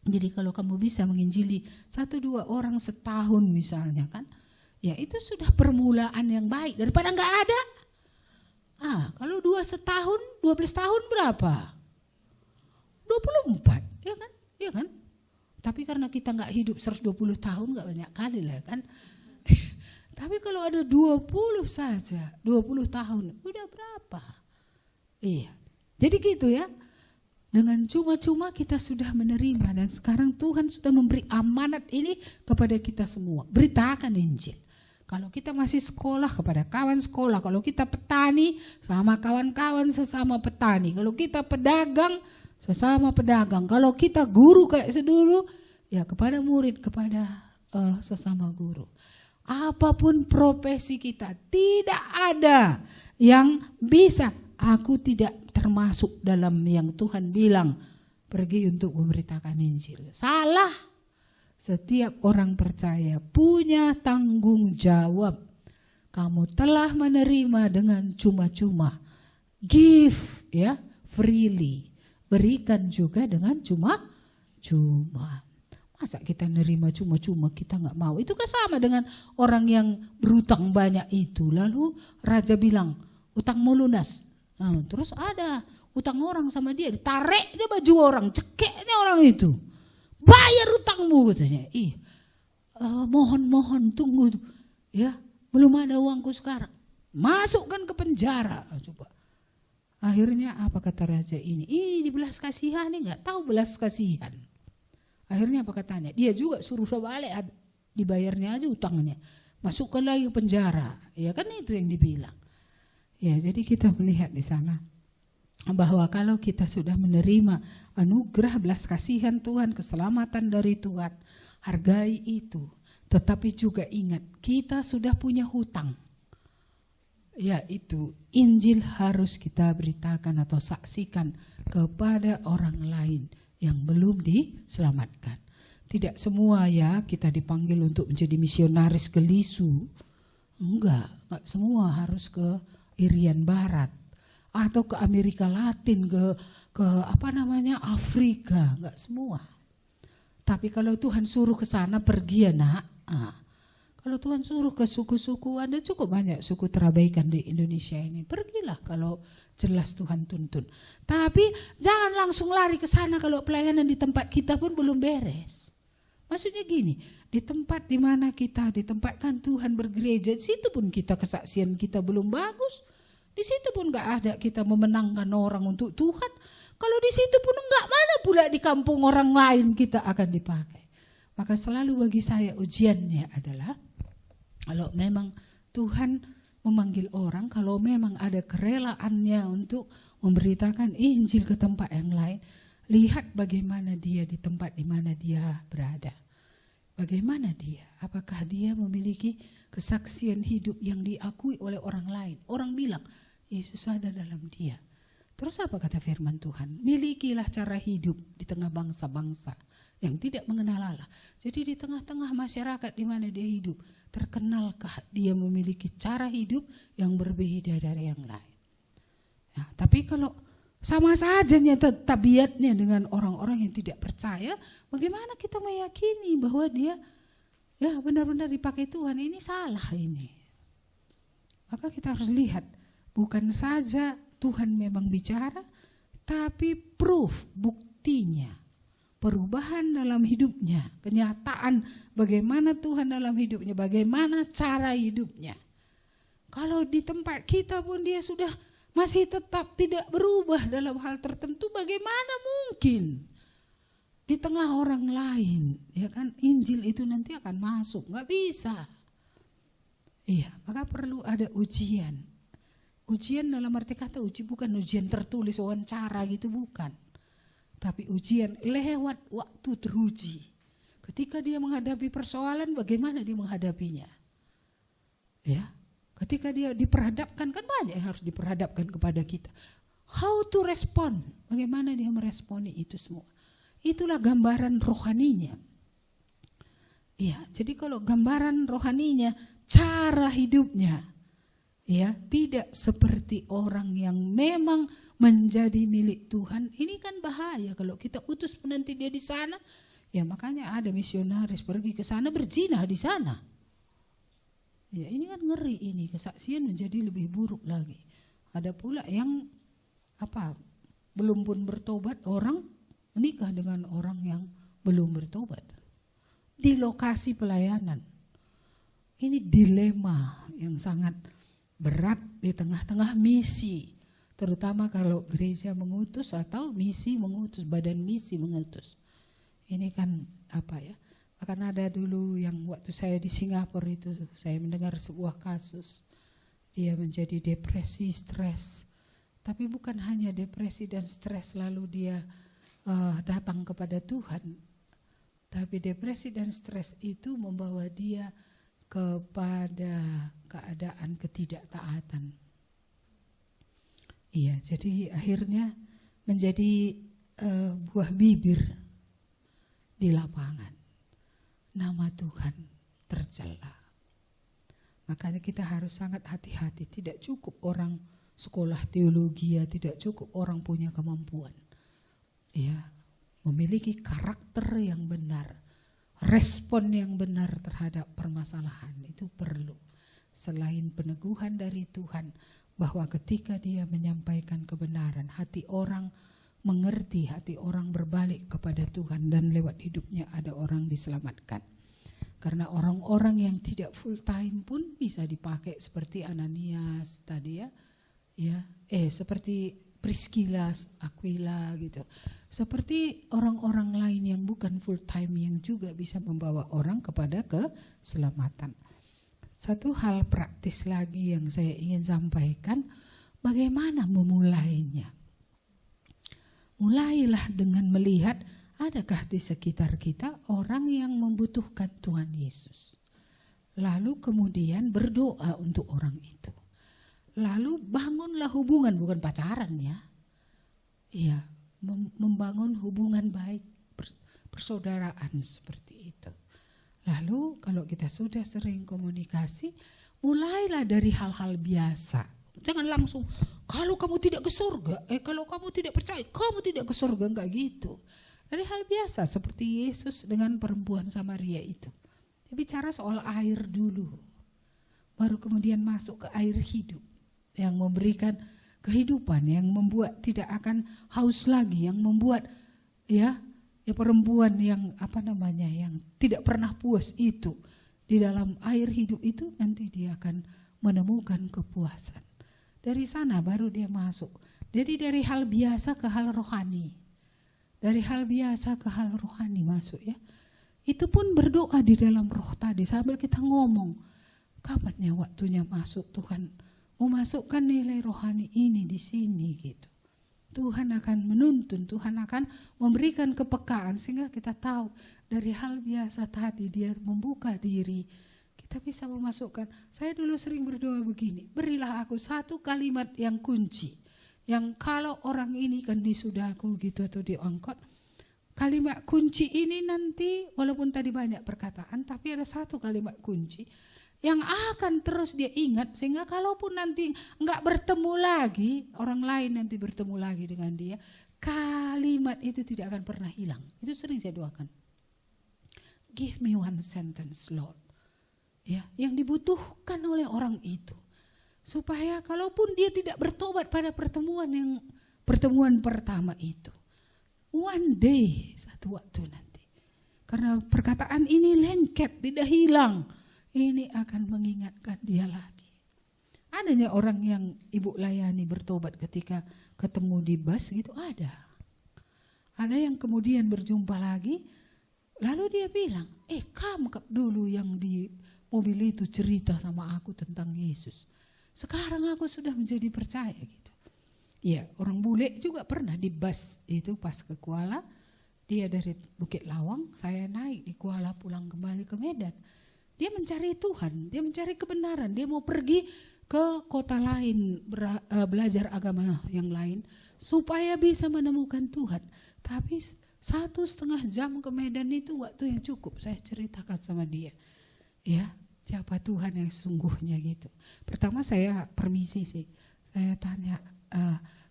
Jadi kalau kamu bisa menginjili 1-2 orang setahun misalnya kan, ya itu sudah permulaan yang baik daripada gak ada. Kalau 2 setahun, 12 tahun berapa? 24, ya kan? Ya kan? Tapi karena kita gak hidup 120 tahun, gak banyak kali lah kan. Tapi kalau ada 20 saja, 20 tahun, udah berapa? Iya. Jadi gitu ya. Dengan cuma-cuma kita sudah menerima, dan sekarang Tuhan sudah memberi amanat ini kepada kita semua. Beritakan Injil. Kalau kita masih sekolah kepada kawan sekolah, kalau kita petani sama kawan-kawan sesama petani, kalau kita pedagang sesama pedagang, kalau kita guru kayak sedulu ya kepada murid, kepada sesama guru. Apapun profesi kita, tidak ada yang bisa. Aku tidak termasuk dalam yang Tuhan bilang pergi untuk memberitakan Injil. Salah. Setiap orang percaya punya tanggung jawab. Kamu telah menerima dengan cuma-cuma. Give ya, freely. Berikan juga dengan cuma-cuma. Masa kita nerima cuma-cuma kita nggak mau? Itu kan sama dengan orang yang berutang banyak itu. Lalu raja bilang, utangmu lunas. Nah, terus ada utang orang sama dia, ditarik dia baju orang, cekeknya orang itu. Bayar utangmu katanya. Mohon tunggu. Ya, belum ada uangku sekarang. Masukkan ke penjara. Coba. Akhirnya apa kata raja ini? Ini belas kasihan, ini nggak tahu belas kasihan. Akhirnya apa katanya? Dia juga suruh balik, dibayarnya aja utangnya. Masukkan lagi ke penjara. Ya kan itu yang dibilang. Ya, jadi kita melihat di sana bahwa kalau kita sudah menerima anugerah belas kasihan Tuhan, keselamatan dari Tuhan, hargai itu. Tetapi juga ingat, kita sudah punya hutang. Yaitu Injil harus kita beritakan atau saksikan kepada orang lain yang belum diselamatkan. Tidak semua ya kita dipanggil untuk menjadi misionaris ke Lisu. Enggak semua harus ke Irian Barat atau ke Amerika Latin, ke Afrika, enggak semua. Tapi kalau Tuhan suruh ke sana, pergi ya nak. Kalau Tuhan suruh ke suku-suku, ada cukup banyak suku terabaikan di Indonesia ini. Pergilah kalau jelas Tuhan tuntun. Tapi jangan langsung lari ke sana kalau pelayanan di tempat kita pun belum beres. Maksudnya gini, di tempat di mana kita ditempatkan Tuhan bergereja, di situ pun kita kesaksian kita belum bagus. Di situ pun enggak ada kita memenangkan orang untuk Tuhan. Kalau di situ pun enggak, mana pula di kampung orang lain kita akan dipakai. Maka selalu bagi saya ujiannya adalah kalau memang Tuhan memanggil orang, kalau memang ada kerelaannya untuk memberitakan Injil ke tempat yang lain, lihat bagaimana dia di tempat di mana dia berada. Bagaimana dia? Apakah dia memiliki kesaksian hidup yang diakui oleh orang lain? Orang bilang, Yesus ada dalam dia. Terus apa kata firman Tuhan? Milikilah cara hidup di tengah bangsa-bangsa yang tidak mengenal Allah. Jadi di tengah-tengah masyarakat di mana dia hidup, terkenalkah dia memiliki cara hidup yang berbeda dari yang lain? Nah, tapi kalau sama saja tabiatnya dengan orang-orang yang tidak percaya, bagaimana kita meyakini bahwa dia ya benar-benar dipakai Tuhan? Ini salah ini. Maka kita harus lihat, bukan saja Tuhan memang bicara, tapi proof, buktinya, perubahan dalam hidupnya, kenyataan bagaimana Tuhan dalam hidupnya, bagaimana cara hidupnya. Kalau di tempat kita pun dia sudah masih tetap tidak berubah dalam hal tertentu, bagaimana mungkin di tengah orang lain, ya kan, Injil itu nanti akan masuk? Nggak bisa. Iya, maka perlu ada ujian. Ujian dalam arti kata bukan ujian tertulis wawancara gitu, bukan. Tapi ujian lewat waktu teruji. Ketika dia menghadapi persoalan, bagaimana dia menghadapinya? Ya, ketika dia diperhadapkan, kan banyak yang harus diperhadapkan kepada kita. How to respond? Bagaimana dia meresponi itu semua? Itulah gambaran rohaninya. Ya, jadi kalau gambaran rohaninya, cara hidupnya, ya, tidak seperti orang yang memang menjadi milik Tuhan. Ini kan bahaya kalau kita utus nanti dia di sana. Ya, makanya ada misionaris pergi ke sana berzinah di sana. Ya, ini kan ngeri ini, kesaksian menjadi lebih buruk lagi. Ada pula yang belum pun bertobat, orang menikah dengan orang yang belum bertobat di lokasi pelayanan. Ini dilema yang sangat berat di tengah-tengah misi, terutama kalau gereja mengutus atau misi mengutus, badan misi mengutus. Ini kan Akan ada dulu yang waktu saya di Singapura itu, saya mendengar sebuah kasus. Dia menjadi depresi, stres. Tapi bukan hanya depresi dan stres lalu dia datang kepada Tuhan. Tapi depresi dan stres itu membawa dia kepada keadaan ketidaktaatan. Iya, jadi akhirnya menjadi buah bibir di lapangan. Nama Tuhan tercela. Makanya kita harus sangat hati-hati. Tidak cukup orang sekolah teologi, tidak cukup orang punya kemampuan. Ya, memiliki karakter yang benar, respon yang benar terhadap permasalahan itu perlu. Selain peneguhan dari Tuhan bahwa ketika dia menyampaikan kebenaran, hati orang mengerti, hati orang berbalik kepada Tuhan dan lewat hidupnya ada orang diselamatkan. Karena orang-orang yang tidak full time pun bisa dipakai seperti Ananias tadi seperti Priscilla, Aquila gitu. Seperti orang-orang lain yang bukan full time yang juga bisa membawa orang kepada keselamatan. Satu hal praktis lagi yang saya ingin sampaikan, bagaimana memulainya. Mulailah dengan melihat adakah di sekitar kita orang yang membutuhkan Tuhan Yesus. Lalu kemudian berdoa untuk orang itu. Lalu bangunlah hubungan, bukan pacaran ya. Iya, membangun hubungan baik, persaudaraan seperti itu. Lalu kalau kita sudah sering komunikasi, mulailah dari hal-hal biasa. Jangan langsung, kalau kamu tidak ke surga, kalau kamu tidak percaya, kamu tidak ke surga, enggak gitu. Dari hal biasa seperti Yesus dengan perempuan Samaria itu. Dia bicara soal air dulu, baru kemudian masuk ke air hidup yang memberikan kehidupan, yang membuat tidak akan haus lagi, yang membuat ya perempuan yang yang tidak pernah puas itu di dalam air hidup itu nanti dia akan menemukan kepuasan. Dari sana baru dia masuk. Jadi dari hal biasa ke hal rohani. Dari hal biasa ke hal rohani masuk ya. Itu pun berdoa di dalam roh tadi sambil kita ngomong. Kapan ya waktunya masuk Tuhan? Memasukkan nilai rohani ini di sini gitu. Tuhan akan menuntun, Tuhan akan memberikan kepekaan sehingga kita tahu dari hal biasa tadi dia membuka diri. Kita bisa memasukkan, saya dulu sering berdoa begini, berilah aku satu kalimat yang kunci. Yang kalau orang ini kan di sudahku gitu atau diangkut, kalimat kunci ini nanti walaupun tadi banyak perkataan tapi ada satu kalimat kunci yang akan terus dia ingat sehingga kalaupun nanti enggak bertemu lagi, orang lain nanti bertemu lagi dengan dia, kalimat itu tidak akan pernah hilang. Itu sering saya doakan. Give me one sentence, Lord. Ya, yang dibutuhkan oleh orang itu. Supaya kalaupun dia tidak bertobat pada pertemuan pertama itu. One day, satu waktu nanti. Karena perkataan ini lengket, tidak hilang. Ini akan mengingatkan dia lagi. Adanya orang yang ibu layani bertobat ketika ketemu di bus gitu, ada. Ada yang kemudian berjumpa lagi, lalu dia bilang, kamu dulu yang di mobil itu cerita sama aku tentang Yesus. Sekarang aku sudah menjadi percaya gitu. Ya, orang bule juga pernah di bus itu pas ke Kuala. Dia dari Bukit Lawang, saya naik di Kuala pulang kembali ke Medan. Dia mencari Tuhan, dia mencari kebenaran, dia mau pergi ke kota lain, belajar agama yang lain supaya bisa menemukan Tuhan. Tapi 1,5 jam ke Medan itu waktu yang cukup saya ceritakan sama dia. Ya, siapa Tuhan yang sungguhnya gitu. Pertama saya permisi sih, saya tanya,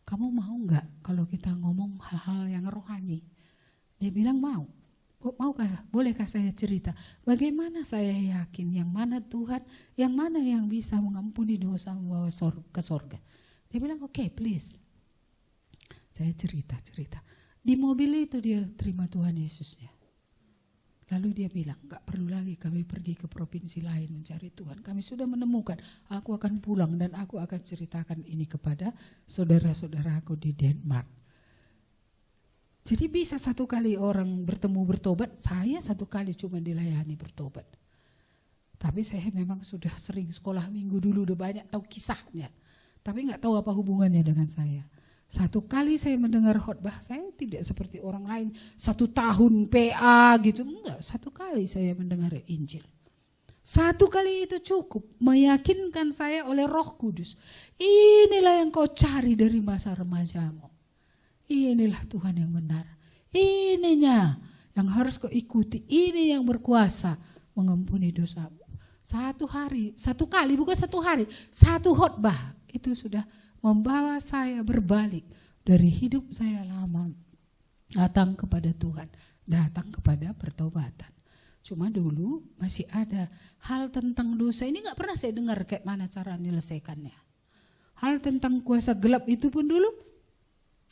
kamu mau gak kalau kita ngomong hal-hal yang rohani? Dia bilang mau. Maukah, bolehkah saya cerita? Bagaimana saya yakin yang mana Tuhan, yang mana yang bisa mengampuni dosa membawa ke sorga? Dia bilang oke, please. Saya cerita. Di mobil itu dia terima Tuhan Yesusnya. Lalu dia bilang, gak perlu lagi kami pergi ke provinsi lain mencari Tuhan. Kami sudah menemukan, aku akan pulang dan aku akan ceritakan ini kepada saudara-saudaraku di Denmark. Jadi bisa satu kali orang bertemu bertobat, saya satu kali cuma dilayani bertobat. Tapi saya memang sudah sering sekolah minggu dulu, udah banyak tahu kisahnya. Tapi nggak tahu apa hubungannya dengan saya. Satu kali saya mendengar khotbah, saya tidak seperti orang lain 1 tahun PA gitu, enggak. 1 kali saya mendengar Injil. 1 kali itu cukup meyakinkan saya oleh Roh Kudus. Inilah yang kau cari dari masa remajamu. Inilah Tuhan yang benar. Ininya yang harus kau ikuti. Ini yang berkuasa mengampuni dosamu. 1 hari, 1 kali, bukan 1 hari, 1 khotbah itu sudah membawa saya berbalik dari hidup saya lama, datang kepada Tuhan, datang kepada pertobatan. Cuma dulu masih ada hal tentang dosa ini gak pernah saya dengar kayak mana cara menyelesaikannya. Hal tentang kuasa gelap itu pun dulu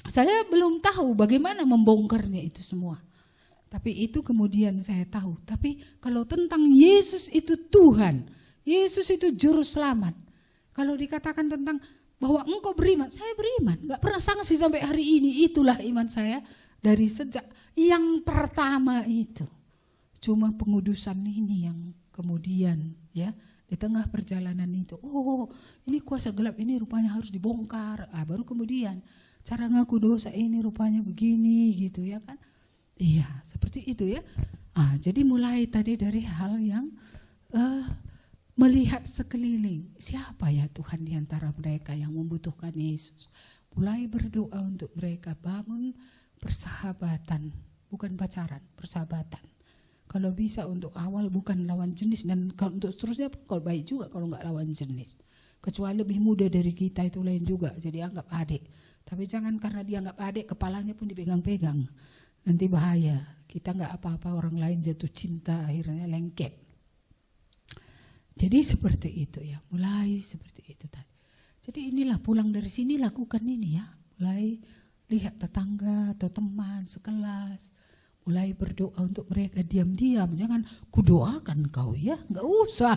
saya belum tahu bagaimana membongkarnya itu semua. Tapi itu kemudian saya tahu. Tapi kalau tentang Yesus itu Tuhan, Yesus itu juru selamat. Kalau dikatakan tentang bahwa engkau beriman, saya beriman. Gak pernah sanksi sampai hari ini. Itulah iman saya dari sejak yang pertama itu. Cuma pengudusan ini yang kemudian ya di tengah perjalanan itu. Oh, ini kuasa gelap ini rupanya harus dibongkar. Baru kemudian cara ngaku dosa ini rupanya begini gitu ya kan. Iya, seperti itu ya. Jadi mulai tadi dari hal yang melihat sekeliling. Siapa ya Tuhan di antara mereka yang membutuhkan Yesus. Mulai berdoa untuk mereka, bangun persahabatan. Bukan pacaran, persahabatan. Kalau bisa untuk awal bukan lawan jenis. Dan untuk seterusnya pun kalau baik juga kalau enggak lawan jenis. Kecuali lebih muda dari kita itu lain juga. Jadi anggap adik. Tapi jangan karena dia anggap adik, kepalanya pun dipegang-pegang. Nanti bahaya, kita nggak apa-apa orang lain jatuh cinta akhirnya lengket. Jadi seperti itu ya, mulai seperti itu tadi. Jadi inilah pulang dari sini lakukan ini ya, mulai lihat tetangga atau teman sekelas, mulai berdoa untuk mereka diam-diam, jangan kudoakan kau ya, nggak usah.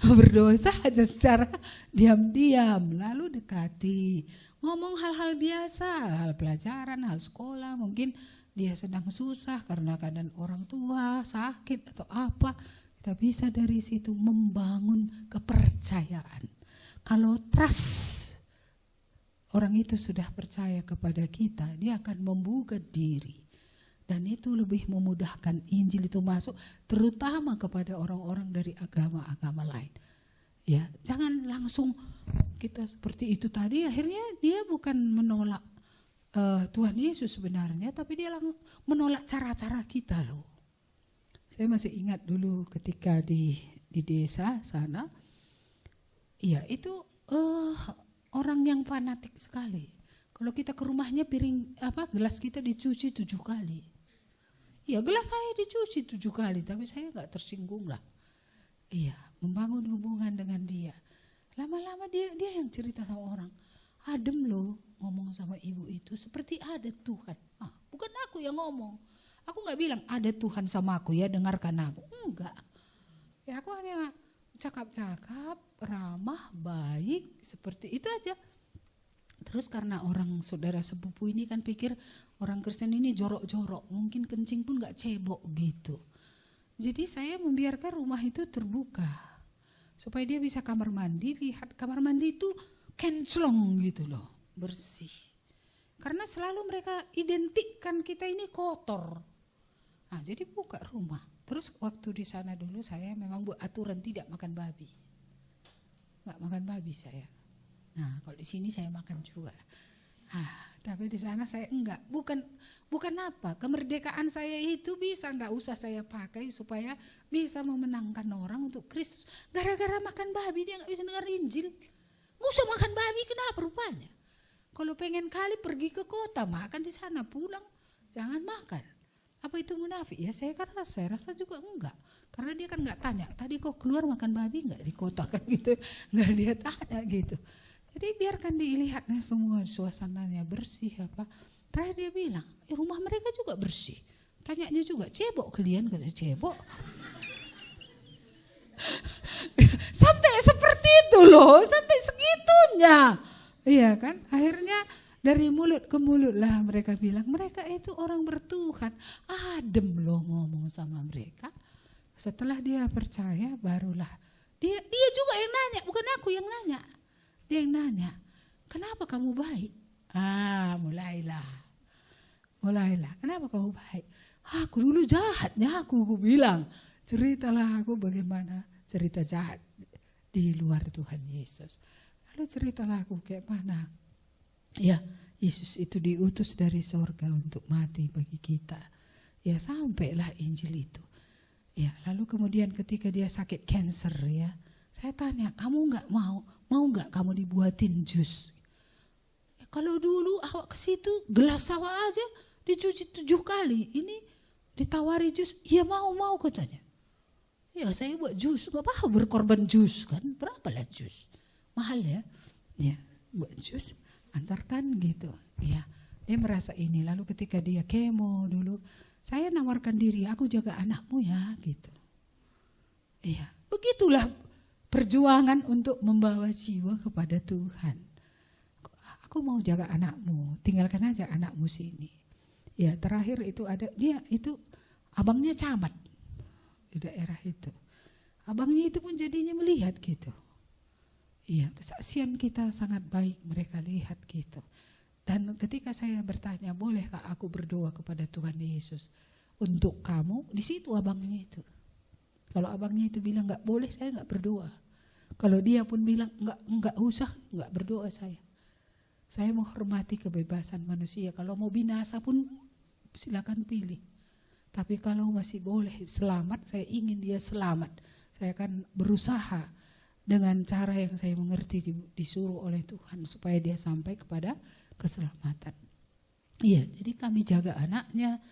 Berdoa saja secara diam-diam, lalu dekati. Ngomong hal-hal biasa, hal pelajaran, hal sekolah, mungkin dia sedang susah karena keadaan orang tua, sakit atau apa. Kita bisa dari situ membangun kepercayaan. Kalau trust, orang itu sudah percaya kepada kita, dia akan membuka diri. Dan itu lebih memudahkan Injil itu masuk, terutama kepada orang-orang dari agama-agama lain. Ya, jangan langsung kita seperti itu tadi, akhirnya dia bukan menolak Tuhan Yesus sebenarnya, tapi dia menolak cara-cara kita loh. Saya masih ingat dulu ketika di desa sana, iya itu orang yang fanatik sekali. Kalau kita ke rumahnya gelas kita dicuci 7 kali. Iya, gelas saya dicuci 7 kali, tapi saya nggak tersinggung lah. Iya, membangun hubungan dengan dia. Lama-lama dia yang cerita sama orang. Adem loh ngomong sama ibu itu seperti ada Tuhan. Bukan aku yang ngomong. Aku nggak bilang ada Tuhan sama aku ya, dengarkan aku. Enggak. Ya aku hanya cakap-cakap, ramah, baik, seperti itu aja. Terus karena orang saudara sepupu ini kan pikir orang Kristen ini jorok-jorok, mungkin kencing pun gak cebok gitu. Jadi saya membiarkan rumah itu terbuka supaya dia bisa kamar mandi, lihat kamar mandi itu kenclong gitu loh, bersih. Karena selalu mereka identikkan kita ini kotor. Jadi buka rumah. Terus waktu di sana dulu saya memang buat aturan tidak makan babi. Gak makan babi saya. Nah, kalau di sini saya makan juga. Tapi di sana saya enggak. Bukan apa, kemerdekaan saya itu bisa enggak usah saya pakai supaya bisa memenangkan orang untuk Kristus. Gara-gara makan babi dia enggak bisa dengar Injil. Enggak usah makan babi, kenapa rupanya? Kalau pengen kali pergi ke kota, makan di sana, pulang jangan makan. Apa itu munafik? Ya saya rasa juga enggak. Karena dia kan enggak tanya, tadi kok keluar makan babi enggak di kota kan gitu. Enggak dia tanya gitu. Jadi biarkan dilihatnya semua suasananya bersih apa. Terakhir dia bilang, rumah mereka juga bersih. Tanyanya juga, cebok kalian? Kata cebok. Sampai seperti itu loh, sampai segitunya. Iya kan, akhirnya Dari mulut ke mulut lah mereka bilang, mereka itu orang bertuhan. Adem loh ngomong sama mereka. Setelah dia percaya barulah dia juga yang nanya, bukan aku yang nanya. Dia yang nanya, kenapa kamu baik? Mulailah. Kenapa kamu baik? Aku dulu jahatnya aku bilang. Ceritalah aku bagaimana cerita jahat di luar Tuhan Yesus. Lalu ceritalah aku kayak mana. Ya, Yesus itu diutus dari sorga untuk mati bagi kita. Ya, sampailah Injil itu. Ya, lalu kemudian ketika dia sakit kanker ya, saya tanya, kamu nggak mau nggak kamu dibuatin jus? Ya, kalau dulu awak ke situ gelas sawah aja dicuci 7 kali, ini ditawari jus, ya mau katanya. Ya saya buat jus, nggak apa-apa berkorban jus kan, berapalah jus, mahal ya, ya buat jus. Antarkan gitu, ya dia merasa ini. Lalu ketika dia kemo dulu, saya nawarkan diri, aku jaga anakmu ya gitu. Iya, begitulah perjuangan untuk membawa jiwa kepada Tuhan. Aku mau jaga anakmu, tinggalkan aja anakmu sini. Ya terakhir itu ada dia itu abangnya camat di daerah itu. Abangnya itu pun jadinya melihat gitu. Iya, kesaksian kita sangat baik mereka lihat gitu. Dan ketika saya bertanya, bolehkah aku berdoa kepada Tuhan Yesus untuk kamu? Di situ abangnya itu. Kalau abangnya itu bilang nggak boleh, saya nggak berdoa. Kalau dia pun bilang nggak usah, nggak berdoa saya. Saya menghormati kebebasan manusia. Kalau mau binasa pun silakan pilih. Tapi kalau masih boleh selamat, saya ingin dia selamat. Saya akan berusaha dengan cara yang saya mengerti disuruh oleh Tuhan supaya dia sampai kepada keselamatan. Iya, jadi kami jaga anaknya.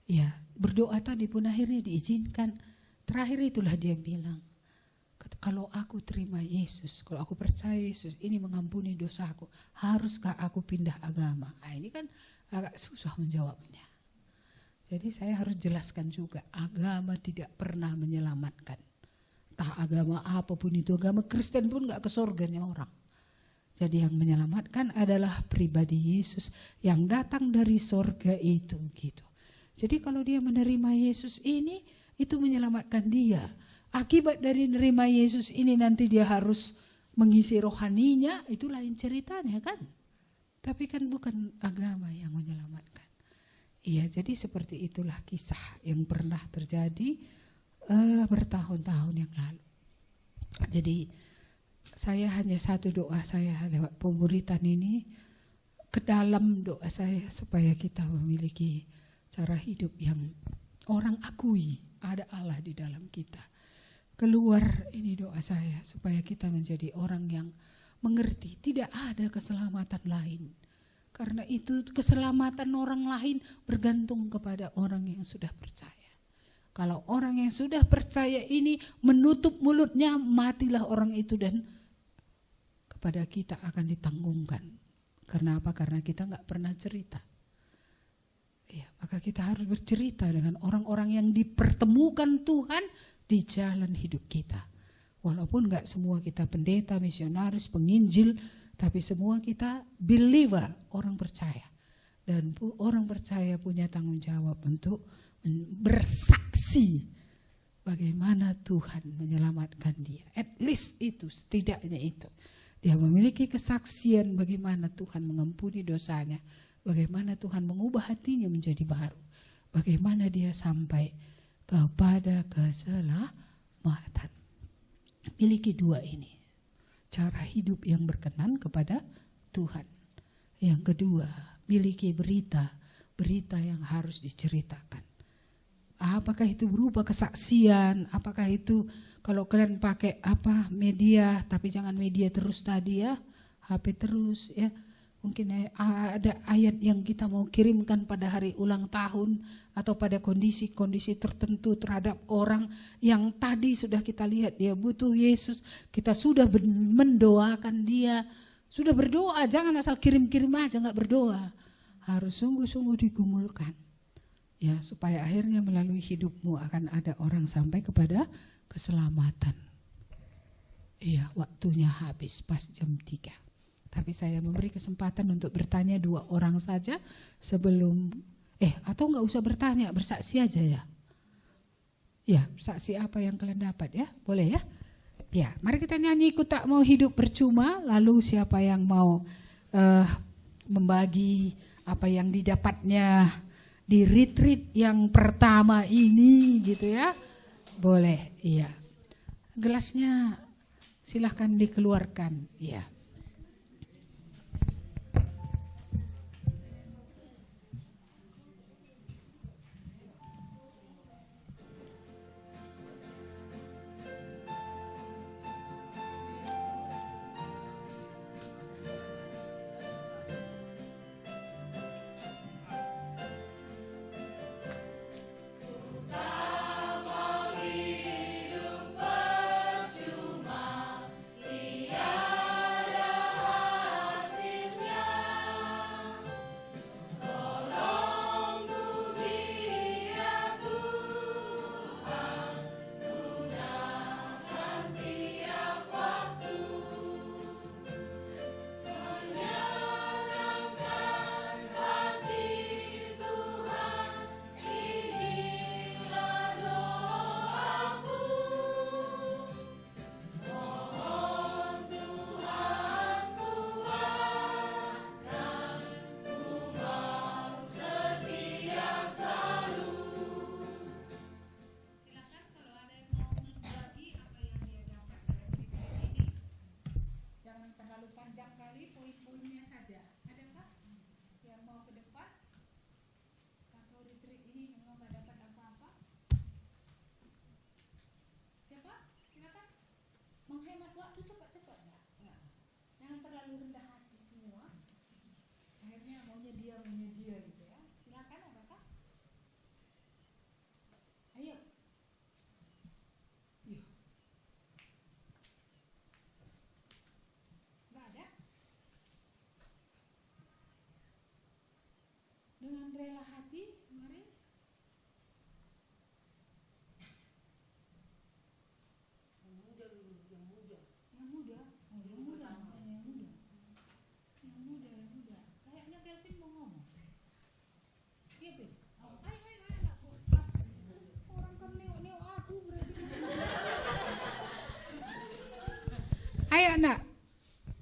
Ya, berdoa tadi pun akhirnya diizinkan. Terakhir itulah dia bilang, kalau aku terima Yesus, kalau aku percaya Yesus ini mengampuni dosaku, haruskah aku pindah agama? Nah, ini kan agak susah menjawabnya. Jadi saya harus jelaskan juga, agama tidak pernah menyelamatkan. Entah agama apapun itu, agama Kristen pun gak ke surganya orang. Jadi yang menyelamatkan adalah pribadi Yesus yang datang dari surga itu gitu. Jadi kalau dia menerima Yesus ini, itu menyelamatkan dia. Akibat dari menerima Yesus ini nanti dia harus mengisi rohaninya, itu lain ceritanya kan. Tapi kan bukan agama yang menyelamatkan. Iya, jadi seperti itulah kisah yang pernah terjadi bertahun-tahun yang lalu. Jadi saya hanya satu doa saya lewat pemberitaan ini, ke dalam doa saya supaya kita memiliki cara hidup yang orang akui ada Allah di dalam kita. Keluar ini doa saya supaya kita menjadi orang yang mengerti tidak ada keselamatan lain. Karena itu keselamatan orang lain bergantung kepada orang yang sudah percaya. Kalau orang yang sudah percaya ini menutup mulutnya, matilah orang itu dan kepada kita akan ditanggungkan. Karena apa? Karena kita gak pernah cerita. Ya, maka kita harus bercerita dengan orang-orang yang dipertemukan Tuhan di jalan hidup kita. Walaupun gak semua kita pendeta, misionaris, penginjil, tapi semua kita believer, orang percaya. Dan orang percaya punya tanggung jawab untuk bersaksi bagaimana Tuhan menyelamatkan dia. At least itu, setidaknya itu. Dia memiliki kesaksian bagaimana Tuhan mengampuni dosanya, bagaimana Tuhan mengubah hatinya menjadi baru, bagaimana dia sampai kepada keselamatan. Miliki dua ini, cara hidup yang berkenan kepada Tuhan. Yang kedua, miliki berita yang harus diceritakan. Apakah itu berupa kesaksian, apakah itu kalau kalian pakai media, tapi jangan media terus tadi ya, HP terus ya. Mungkin ada ayat yang kita mau kirimkan pada hari ulang tahun atau pada kondisi-kondisi tertentu terhadap orang yang tadi sudah kita lihat dia butuh Yesus, kita sudah mendoakan dia, sudah berdoa, jangan asal kirim-kirim aja nggak berdoa, harus sungguh-sungguh digumulkan. Ya, supaya akhirnya melalui hidupmu akan ada orang sampai kepada keselamatan. Iya, waktunya habis pas jam 3. Tapi saya memberi kesempatan untuk bertanya 2 orang saja sebelum, atau nggak usah bertanya, bersaksi aja ya. Ya, bersaksi apa yang kalian dapat ya, boleh ya? Ya, mari kita nyanyi Ku Tak Mau Hidup Percuma. Lalu siapa yang mau membagi apa yang didapatnya di retreat yang pertama ini gitu ya, boleh. Iya, gelasnya silahkan dikeluarkan. Iya. Menghemat waktu cepat-cepat ya. Jangan terlalu rendah hati semua. Akhirnya maunya dia gitu ya. Silakan, adakah? Ayo. Yuk. Enggak ada? Dengan rela hati, mari. Kayaknya Kelvin mau ngomong. Iya, Pin. Ayo. Orang kan nengok aku berarti. Ayo, Nak.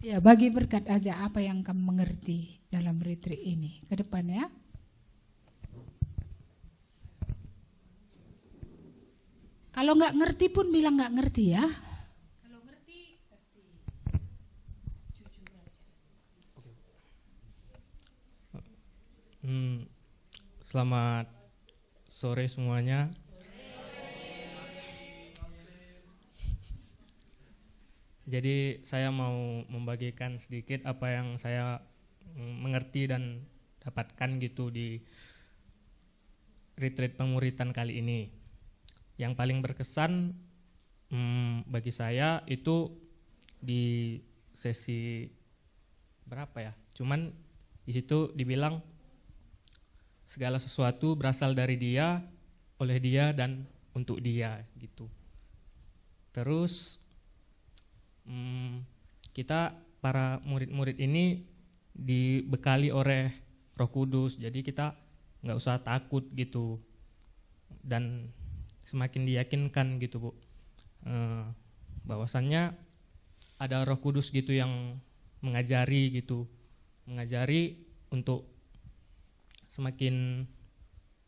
Ya, bagi berkat aja apa yang kamu mengerti dalam retreat ini ke depan ya. Kalau nggak ngerti pun bilang nggak ngerti ya. Kalau ngerti, jujur aja. Selamat sore semuanya. Jadi saya mau membagikan sedikit apa yang saya mengerti dan dapatkan gitu di retreat pemuritan kali ini. Yang paling berkesan bagi saya itu di sesi berapa ya? Cuman di situ dibilang segala sesuatu berasal dari Dia, oleh Dia dan untuk Dia gitu. Terus kita para murid-murid ini dibekali oleh Roh Kudus, jadi kita nggak usah takut gitu dan semakin diyakinkan gitu Bu, bahwasannya ada Roh Kudus gitu yang mengajari untuk semakin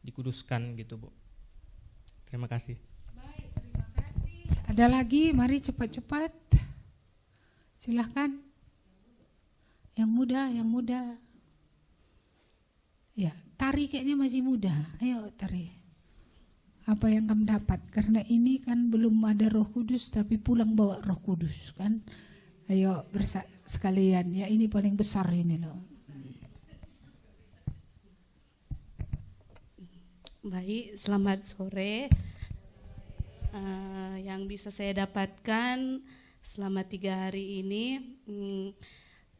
dikuduskan gitu Bu. Terima kasih. Baik, terima kasih. Ada lagi, mari cepat-cepat. Silahkan. Yang muda. Ya, Tari kayaknya masih muda. Ayo Tari. Apa yang kamu dapat? Karena ini kan belum ada Roh Kudus, tapi pulang bawa Roh Kudus kan. Ayo sekalian. Ya, ini paling besar ini loh. Baik, selamat sore. Yang bisa saya dapatkan selama 3 hari ini,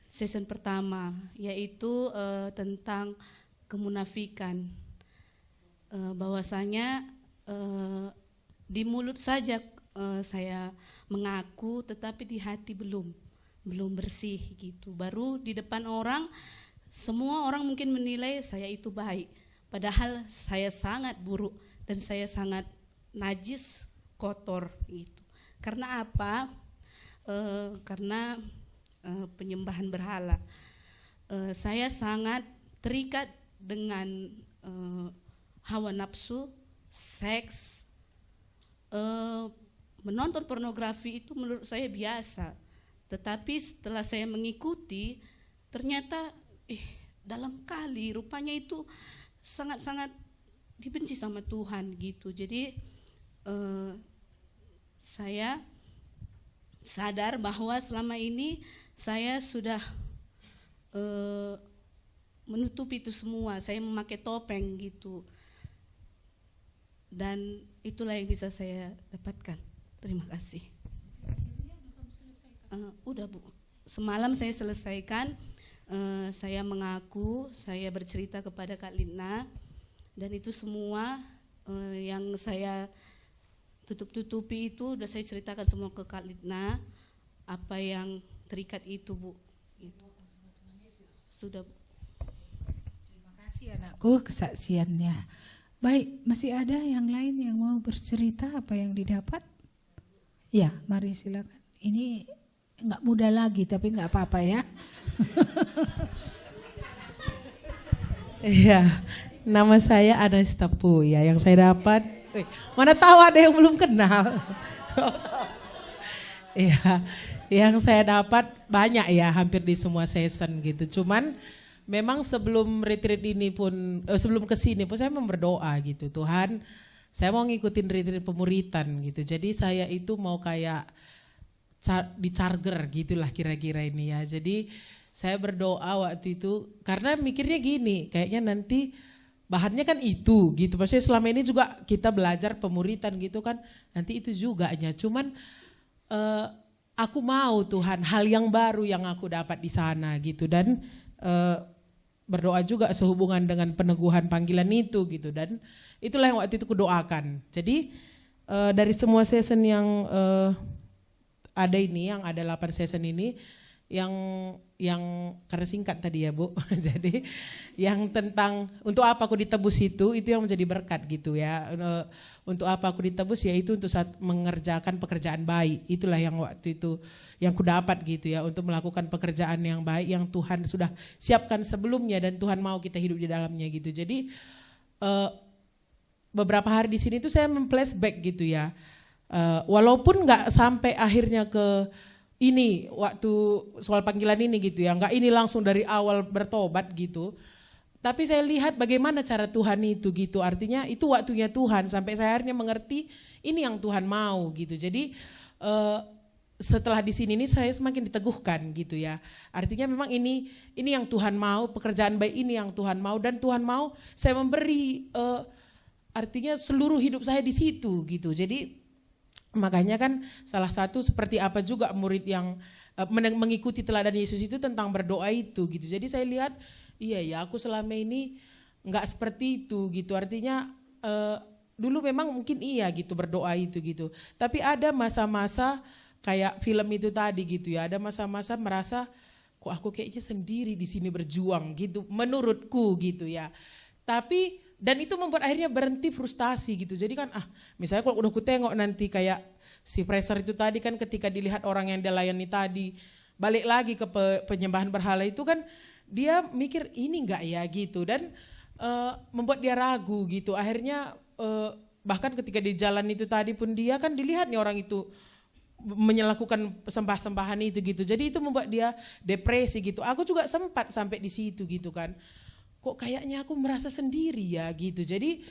season pertama yaitu tentang kemunafikan. Bahwasanya di mulut saja saya mengaku, tetapi di hati belum. belum bersih gitu. Baru di depan orang, semua orang mungkin menilai saya itu baik, padahal saya sangat buruk dan saya sangat najis, kotor gitu. Karena apa? Karena penyembahan berhala. Saya sangat terikat dengan hawa nafsu, seks, menonton pornografi itu menurut saya biasa. Tetapi setelah saya mengikuti, ternyata dalam kali rupanya itu sangat-sangat dibenci sama Tuhan gitu. Jadi saya sadar bahwa selama ini saya sudah menutupi itu semua. Saya memakai topeng gitu. Dan itulah yang bisa saya dapatkan. Terima kasih. Udah Bu, semalam saya selesaikan. Saya mengaku, saya bercerita kepada Kak Lina, dan itu semua yang saya tutup-tutupi itu udah saya ceritakan semua ke Kak Lina, apa yang terikat itu Bu. Itu. Sudah Bu. Terima kasih anakku kesaksiannya. Baik, masih ada yang lain yang mau bercerita apa yang didapat? Ya, mari silakan. Ini enggak muda lagi tapi enggak apa-apa ya. Iya, nama saya Anas Tapu ya. Yang saya dapat, mana tahu ada yang belum kenal. Iya, yang saya dapat banyak ya, hampir di semua season gitu. Cuman memang sebelum retreat ini pun, sebelum kesini pun saya berdoa gitu, Tuhan, saya mau ngikutin retreat pemuritan gitu. Jadi saya itu mau kayak di charger gitulah kira-kira ini ya. Jadi saya berdoa waktu itu karena mikirnya gini, kayaknya nanti bahannya kan itu gitu. Maksudnya selama ini juga kita belajar pemuritan gitu kan, nanti itu juga nya. Cuman aku mau Tuhan hal yang baru yang aku dapat di sana gitu, dan berdoa juga sehubungan dengan peneguhan panggilan itu gitu, dan itulah yang waktu itu kudoakan. Jadi dari semua season yang ada ini, yang ada 8 season ini, yang karena singkat tadi ya Bu, jadi yang tentang untuk apa aku ditebus itu yang menjadi berkat gitu ya. Untuk apa aku ditebus, yaitu untuk saat mengerjakan pekerjaan baik. Itulah yang waktu itu yang ku dapat gitu ya, untuk melakukan pekerjaan yang baik yang Tuhan sudah siapkan sebelumnya dan Tuhan mau kita hidup di dalamnya gitu. Jadi beberapa hari di sini tuh saya flashback gitu ya. Walaupun nggak sampai akhirnya ke ini waktu soal panggilan ini gitu ya, nggak ini langsung dari awal bertobat gitu, tapi saya lihat bagaimana cara Tuhan itu gitu. Artinya itu waktunya Tuhan, sampai saya akhirnya mengerti ini yang Tuhan mau gitu. Jadi setelah di sini ini saya semakin diteguhkan gitu ya. Artinya memang ini yang Tuhan mau, pekerjaan baik ini yang Tuhan mau, dan Tuhan mau saya memberi artinya seluruh hidup saya di situ gitu. Jadi makanya kan salah satu seperti apa juga murid yang mengikuti teladan Yesus itu tentang berdoa itu gitu. Jadi saya lihat iya ya, aku selama ini nggak seperti itu gitu. Artinya dulu memang mungkin iya gitu berdoa itu gitu. Tapi ada masa-masa kayak film itu tadi gitu ya. Ada masa-masa merasa kok aku kayaknya sendiri di sini berjuang gitu, menurutku gitu ya. Tapi dan itu membuat akhirnya berhenti frustasi gitu. Jadi kan misalnya kalau udah ku tengok nanti kayak si Fraser itu tadi kan, ketika dilihat orang yang dia layani tadi balik lagi ke penyembahan berhala itu kan, dia mikir ini enggak ya gitu, dan membuat dia ragu gitu. Akhirnya bahkan ketika di jalan itu tadi pun dia kan dilihat nih orang itu menyelakukan sembah-sembahan itu gitu. Jadi itu membuat dia depresi gitu. Aku juga sempat sampai di situ gitu kan. Kok kayaknya aku merasa sendiri ya gitu. Jadi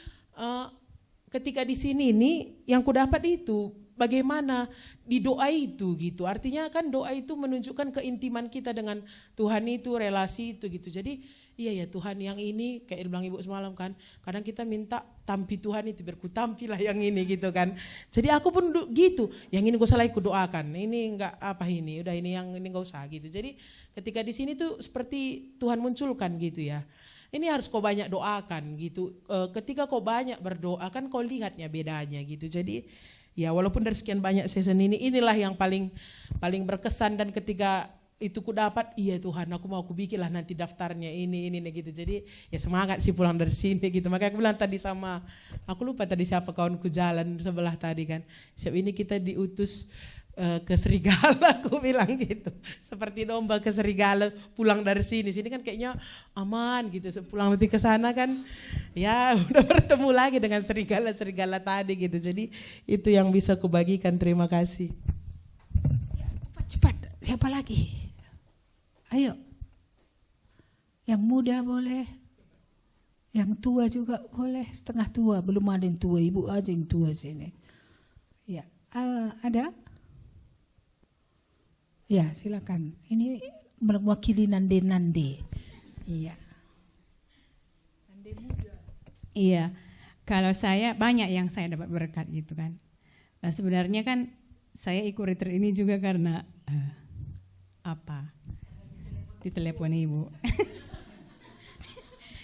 ketika di sini nih yang ku dapat itu bagaimana di doa itu gitu. Artinya kan doa itu menunjukkan keintiman kita dengan Tuhan itu, relasi itu gitu. Jadi iya ya Tuhan yang ini, kayak bilang Ibu semalam kan, kadang kita minta tampi Tuhan itu, biar ku tampilah yang ini gitu kan. Jadi aku pun gitu, yang ini gue salah ku doakan, ini enggak apa ini, udah ini yang ini enggak usah gitu. Jadi ketika di sini tuh seperti Tuhan munculkan gitu ya. Ini harus kau banyak doakan gitu. Ketika kau banyak berdoa kan kau lihatnya bedanya gitu. Jadi ya walaupun dari sekian banyak season ini, inilah yang paling berkesan, dan ketika itu ku dapat, iya Tuhan aku mau aku bikin lah nanti daftarnya ini gitu. Jadi ya semangat sih pulang dari sini gitu. Makanya aku bilang tadi sama, aku lupa tadi siapa kawanku jalan sebelah tadi kan, siap ini kita diutus ke serigala, aku bilang gitu, seperti domba ke serigala pulang dari sini kan kayaknya aman gitu, pulang nanti ke sana kan ya udah bertemu lagi dengan serigala tadi gitu. Jadi itu yang bisa kubagikan. Terima kasih. Cepat, siapa lagi? Ayo, yang muda boleh, yang tua juga boleh, setengah tua, belum ada yang tua, ibu aja yang tua sini. Ya, ada? Ya, silakan. Ini mewakili Nande. Iya. Nande muda. Iya. Kalau saya banyak yang saya dapat berkat gitu kan. Sebenarnya kan saya ikut retreat ini juga karena ditelepon ibu.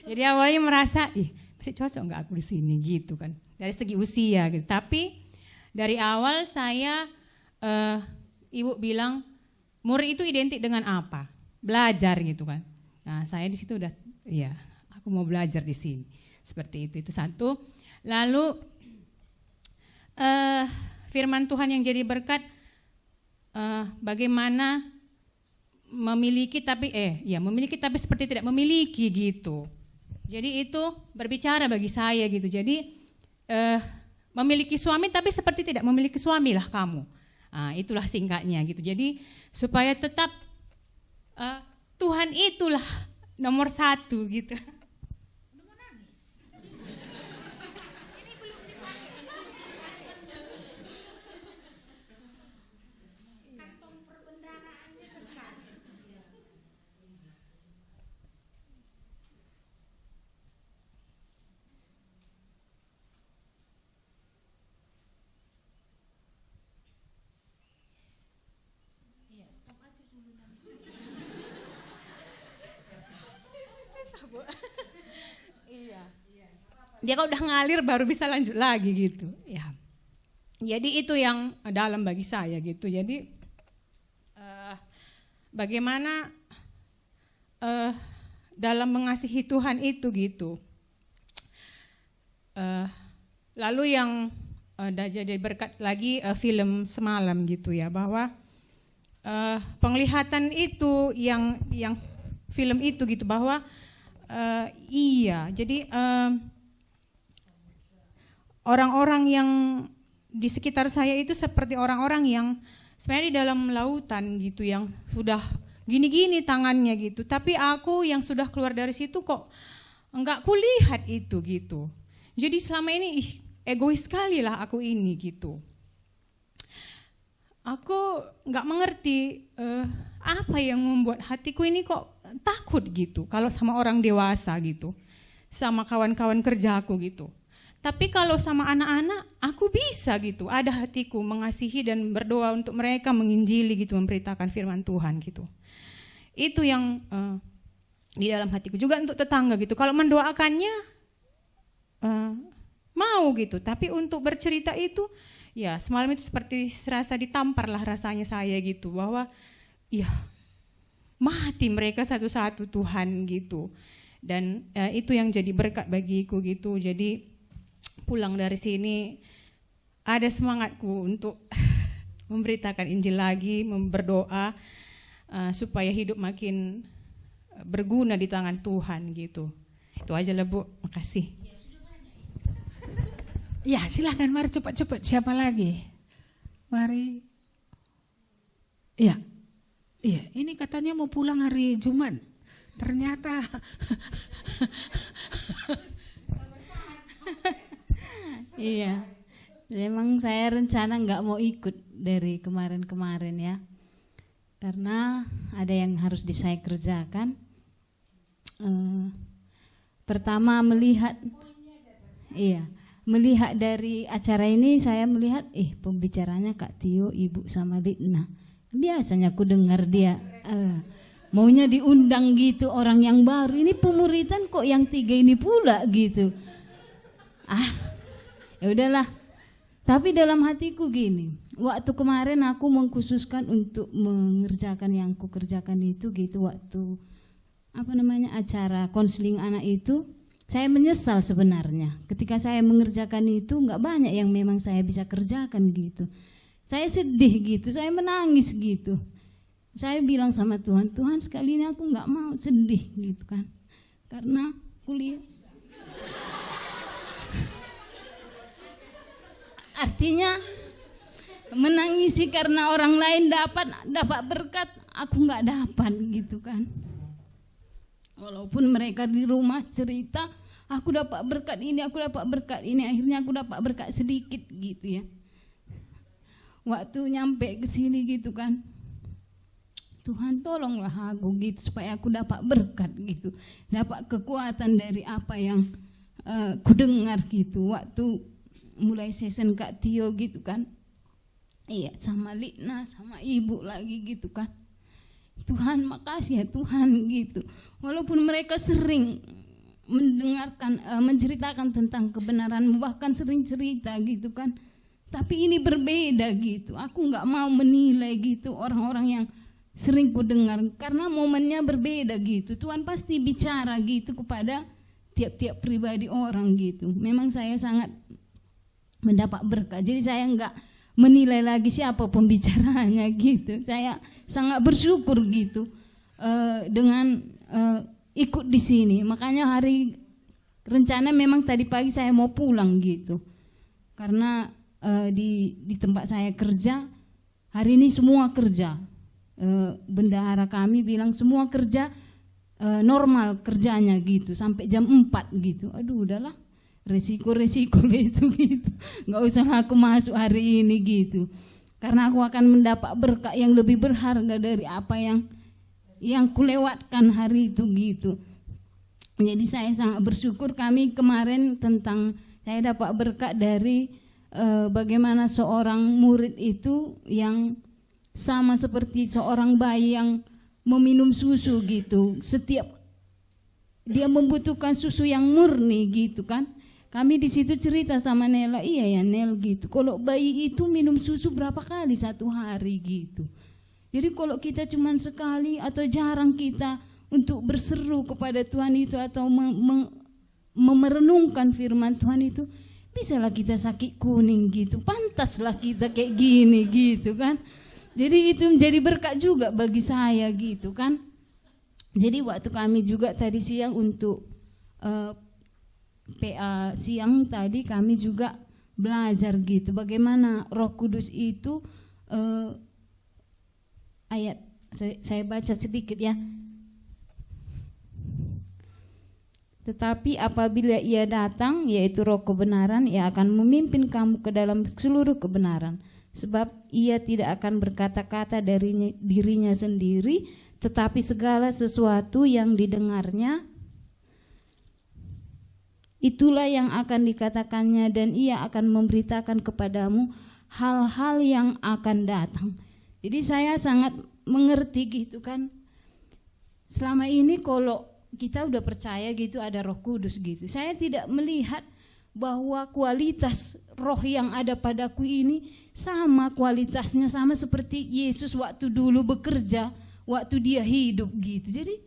Jadi awalnya merasa, masih cocok nggak aku di sini gitu kan. Dari segi usia gitu. Tapi dari awal saya ibu bilang murid itu identik dengan apa? Belajar gitu kan. Nah, saya di situ udah, iya, aku mau belajar di sini. Seperti itu satu. Lalu firman Tuhan yang jadi berkat, bagaimana memiliki tapi seperti tidak memiliki gitu. Jadi itu berbicara bagi saya gitu. Jadi memiliki suami tapi seperti tidak memiliki suami lah kamu. Itulah singkatnya gitu. Jadi supaya tetap Tuhan itulah nomor 1 gitu. Dia kalau udah ngalir baru bisa lanjut lagi gitu. Ya. Jadi itu yang dalam bagi saya gitu. Jadi bagaimana dalam mengasihi Tuhan itu gitu. Lalu yang jadi berkat lagi film semalam gitu ya, bahwa penglihatan itu yang film itu gitu, bahwa jadi orang-orang yang di sekitar saya itu seperti orang-orang yang sebenarnya di dalam lautan gitu, yang sudah gini-gini tangannya gitu. Tapi aku yang sudah keluar dari situ kok enggak kulihat itu gitu. Jadi selama ini egois sekali lah aku ini gitu. Aku enggak mengerti apa yang membuat hatiku ini kok takut gitu kalau sama orang dewasa gitu, sama kawan-kawan kerjaku gitu. Tapi kalau sama anak-anak, aku bisa gitu, ada hatiku mengasihi dan berdoa untuk mereka, menginjili gitu, memberitakan firman Tuhan gitu. Itu yang di dalam hatiku. Juga untuk tetangga gitu, kalau mendoakannya mau gitu, tapi untuk bercerita itu, ya semalam itu seperti serasa ditampar lah rasanya saya gitu, bahwa ya mati mereka satu-satu Tuhan gitu. Dan itu yang jadi berkat bagiku gitu. Jadi pulang dari sini ada semangatku untuk memberitakan Injil lagi, berdoa supaya hidup makin berguna di tangan Tuhan gitu. Itu aja lah Bu, makasih. Ya silakan, mari cepat-cepat. Siapa lagi? Mari. Iya, ini katanya mau pulang hari Jumat. Ternyata iya, memang saya rencana nggak mau ikut dari kemarin-kemarin ya, karena ada yang harus saya kerjakan. Pertama melihat dari acara ini saya melihat pembicaranya Kak Tio, Ibu sama Litna. Biasanya aku dengar dia maunya diundang gitu orang yang baru. Ini pemuritan kok yang 3 ini pula gitu. Ya udahlah, Tapi dalam hatiku gini, waktu kemarin aku mengkhususkan untuk mengerjakan yang ku kerjakan itu gitu, waktu acara konseling anak itu, saya menyesal sebenarnya. Ketika saya mengerjakan itu nggak banyak yang memang saya bisa kerjakan gitu. Saya sedih gitu, saya menangis gitu. Saya bilang sama Tuhan, Tuhan sekali ini aku nggak mau sedih gitu kan, karena kuliah. Artinya menangisi karena orang lain dapat berkat, aku nggak dapat gitu kan. Walaupun mereka di rumah cerita, aku dapat berkat ini, aku dapat berkat ini, akhirnya aku dapat berkat sedikit gitu ya. Waktu nyampe ke sini gitu kan, Tuhan tolonglah aku gitu supaya aku dapat berkat gitu, dapat kekuatan dari apa yang ku dengar gitu. Waktu mulai season Kak Tio gitu kan, iya sama Lina sama ibu lagi gitu kan, Tuhan makasih ya Tuhan gitu. Walaupun mereka sering mendengarkan, menceritakan tentang kebenaran, bahkan sering cerita gitu kan, tapi ini berbeda gitu. Aku nggak mau menilai gitu orang-orang yang sering ku dengar, karena momennya berbeda gitu. Tuhan pasti bicara gitu kepada tiap-tiap pribadi orang gitu. Memang saya sangat mendapat berkat, jadi saya nggak menilai lagi siapa pembicaranya gitu. Saya sangat bersyukur gitu dengan ikut di sini. Makanya rencana memang tadi pagi saya mau pulang gitu, karena di tempat saya kerja hari ini semua kerja. Bendahara kami bilang semua kerja normal kerjanya gitu sampai jam 4 gitu. Aduh udahlah, resiko itu gitu, nggak usah aku masuk hari ini gitu, karena aku akan mendapat berkat yang lebih berharga dari apa yang kulewatkan hari itu gitu. Jadi saya sangat bersyukur. Kami kemarin tentang saya dapat berkat dari bagaimana seorang murid itu yang sama seperti seorang bayi yang meminum susu gitu, setiap dia membutuhkan susu yang murni gitu kan. Kami di situ cerita sama Nela, iya ya Nel gitu, kalau bayi itu minum susu berapa kali satu hari gitu. Jadi kalau kita cuma sekali atau jarang kita untuk berseru kepada Tuhan itu atau merenungkan firman Tuhan itu, bisalah kita sakit kuning gitu, pantaslah kita kayak gini gitu kan. Jadi itu menjadi berkat juga bagi saya gitu kan. Jadi waktu kami juga tadi siang untuk PA siang tadi kami juga belajar gitu bagaimana Roh Kudus itu ayat saya baca sedikit ya. Tetapi apabila ia datang, yaitu Roh kebenaran, ia akan memimpin kamu ke dalam seluruh kebenaran. Sebab ia tidak akan berkata-kata dari dirinya sendiri, tetapi segala sesuatu yang didengarnya itulah yang akan dikatakannya, dan ia akan memberitakan kepadamu hal-hal yang akan datang. Jadi saya sangat mengerti gitu kan. Selama ini kalau kita udah percaya gitu ada Roh Kudus gitu, saya tidak melihat bahwa kualitas roh yang ada padaku ini sama kualitasnya sama seperti Yesus waktu dulu bekerja, waktu dia hidup gitu. Jadi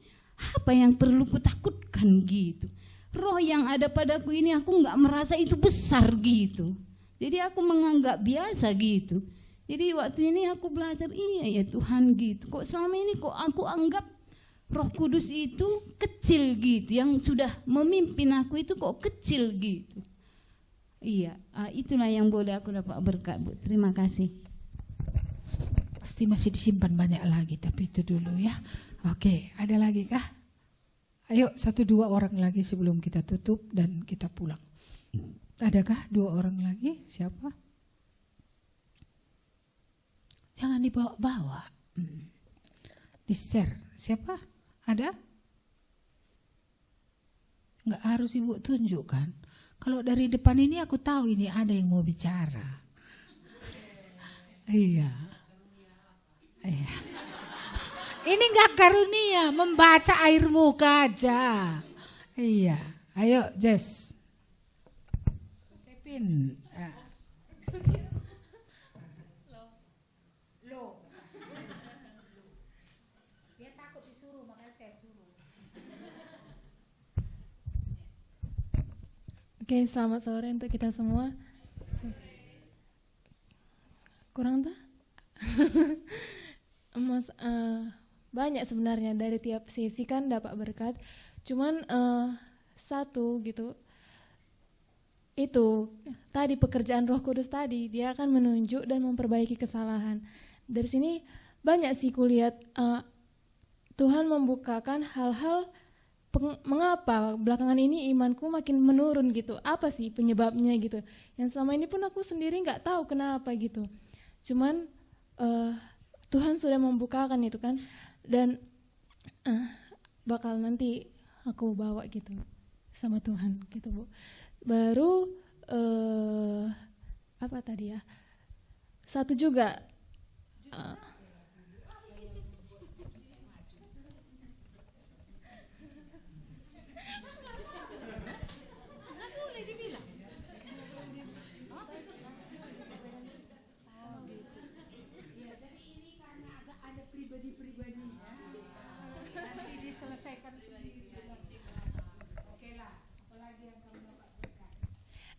apa yang perlu kutakutkan gitu. Roh yang ada padaku ini aku nggak merasa itu besar gitu. Jadi aku menganggap biasa gitu. Jadi waktu ini aku belajar, iya ya Tuhan gitu. Kok selama ini kok aku anggap Roh Kudus itu kecil gitu. Yang sudah memimpin aku itu kok kecil gitu. Iya, itulah yang boleh aku dapat berkat, Bu. Terima kasih. Pasti masih disimpan banyak lagi, tapi itu dulu ya. Oke, ada lagi kah? Ayo 1-2 orang lagi sebelum kita tutup dan kita pulang. Adakah 2 orang lagi? Siapa? Jangan dibawa-bawa. Di-share. Siapa? Ada? Enggak harus Ibu tunjukkan. Kalau dari depan ini aku tahu ini ada yang mau bicara. Iya. Iya. Ini enggak karunia, membaca air muka aja. Iya. Ayo Jess. Sepin. Oke, selamat sore untuk kita semua. Kurang tak? Mas, banyak sebenarnya dari tiap sesi kan dapat berkat. Cuman satu gitu, itu tadi pekerjaan Roh Kudus tadi, dia akan menunjuk dan memperbaiki kesalahan. Dari sini banyak sih kulihat Tuhan membukakan hal-hal mengapa belakangan ini imanku makin menurun gitu, apa sih penyebabnya gitu, yang selama ini pun aku sendiri nggak tahu kenapa gitu. Cuman Tuhan sudah membukakan itu kan, dan bakal nanti aku bawa gitu sama Tuhan gitu Bu. Baru apa tadi ya, satu juga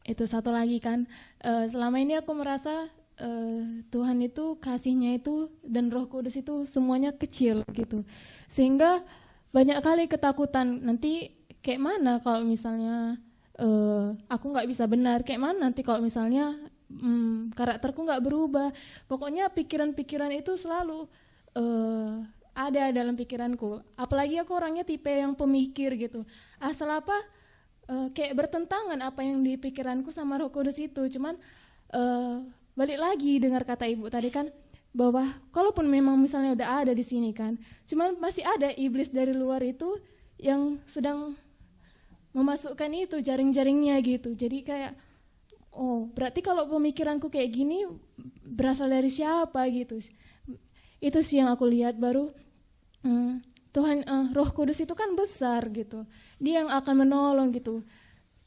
itu satu lagi kan, selama ini aku merasa Tuhan itu kasihnya itu dan Roh Kudus itu semuanya kecil gitu, sehingga banyak kali ketakutan nanti kayak mana kalau misalnya aku nggak bisa benar, kayak mana nanti kalau misalnya karakterku nggak berubah. Pokoknya pikiran-pikiran itu selalu ada dalam pikiranku, apalagi aku orangnya tipe yang pemikir gitu, asal apa kayak bertentangan apa yang di pikiranku sama Roh Kudus itu. Cuman balik lagi dengar kata Ibu tadi kan, bahwa kalaupun memang misalnya udah ada di sini kan, cuman masih ada iblis dari luar itu yang sedang memasukkan itu jaring-jaringnya gitu. Jadi kayak, oh berarti kalau pemikiranku kayak gini berasal dari siapa gitu. Itu sih yang aku lihat. Baru Tuhan, Roh Kudus itu kan besar gitu, dia yang akan menolong gitu,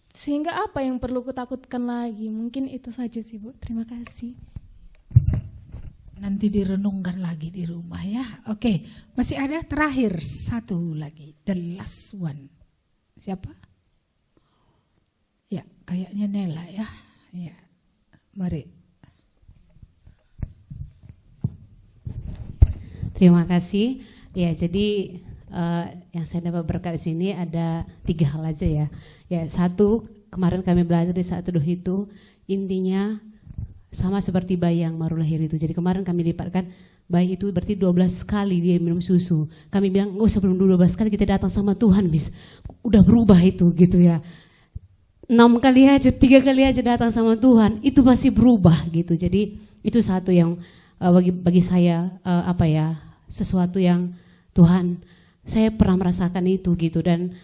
sehingga apa yang perlu kutakutkan lagi. Mungkin itu saja sih Bu, terima kasih. Nanti direnungkan lagi di rumah ya. Oke, masih ada terakhir satu lagi, the last one. Siapa? Ya, kayaknya Nela ya. Ya, mari. Terima kasih. Ya, jadi yang saya dapat berkat di sini ada 3 hal aja ya. Ya, satu, kemarin kami belajar di saat teduh itu intinya sama seperti bayi yang baru lahir itu. Jadi kemarin kami lipatkan bayi itu berarti 12 kali dia minum susu. Kami bilang, oh sebelum 12 kali kita datang sama Tuhan, bis udah berubah itu gitu ya. 6 kali aja, 3 kali aja datang sama Tuhan, itu masih berubah gitu. Jadi itu satu yang bagi saya sesuatu yang Tuhan, saya pernah merasakan itu gitu. Dan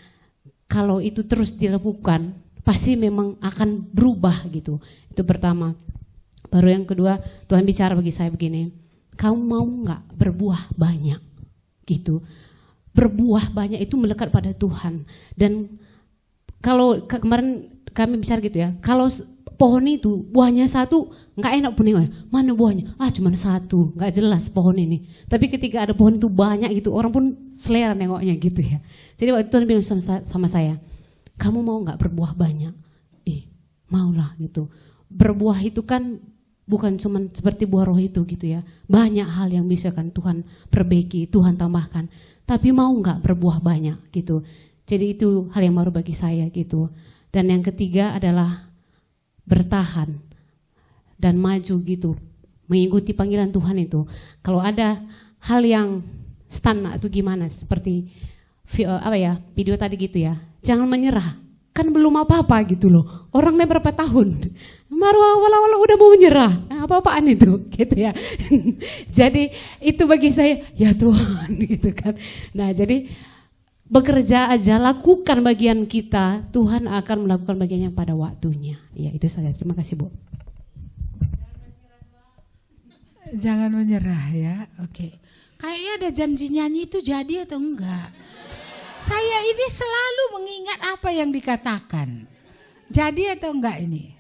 kalau itu terus dilakukan pasti memang akan berubah gitu. Itu pertama. Baru yang kedua, Tuhan bicara bagi saya begini, kamu mau nggak berbuah banyak gitu. Berbuah banyak itu melekat pada Tuhan. Dan kalau kemarin kami bicara gitu ya, kalau pohon itu buahnya satu nggak enak pun nengoknya, mana buahnya? Cuma satu, nggak jelas pohon ini. Tapi ketika ada pohon itu banyak gitu, orang pun selera nengoknya gitu ya. Jadi waktu itu Tuhan bilang sama saya, kamu mau nggak berbuah banyak? Maulah gitu. Berbuah itu kan bukan cuma seperti buah roh itu gitu ya. Banyak hal yang bisa kan Tuhan perbaiki, Tuhan tambahkan. Tapi mau nggak berbuah banyak gitu. Jadi itu hal yang baru bagi saya gitu. Dan yang ketiga adalah bertahan dan maju gitu, mengikuti panggilan Tuhan itu. Kalau ada hal yang stagnan itu gimana, seperti video tadi gitu ya, jangan menyerah, kan belum apa-apa gitu loh. Orangnya berapa tahun, baru awal-awal udah mau menyerah, apa-apaan itu gitu ya. Jadi itu bagi saya, ya Tuhan gitu kan. Nah jadi bekerja aja, lakukan bagian kita, Tuhan akan melakukan bagiannya pada waktunya. Ya itu saja, terima kasih Bu. Jangan menyerah ya, oke. Kayaknya ada janji nyanyi itu jadi atau enggak? Saya ini selalu mengingat apa yang dikatakan. Jadi atau enggak ini?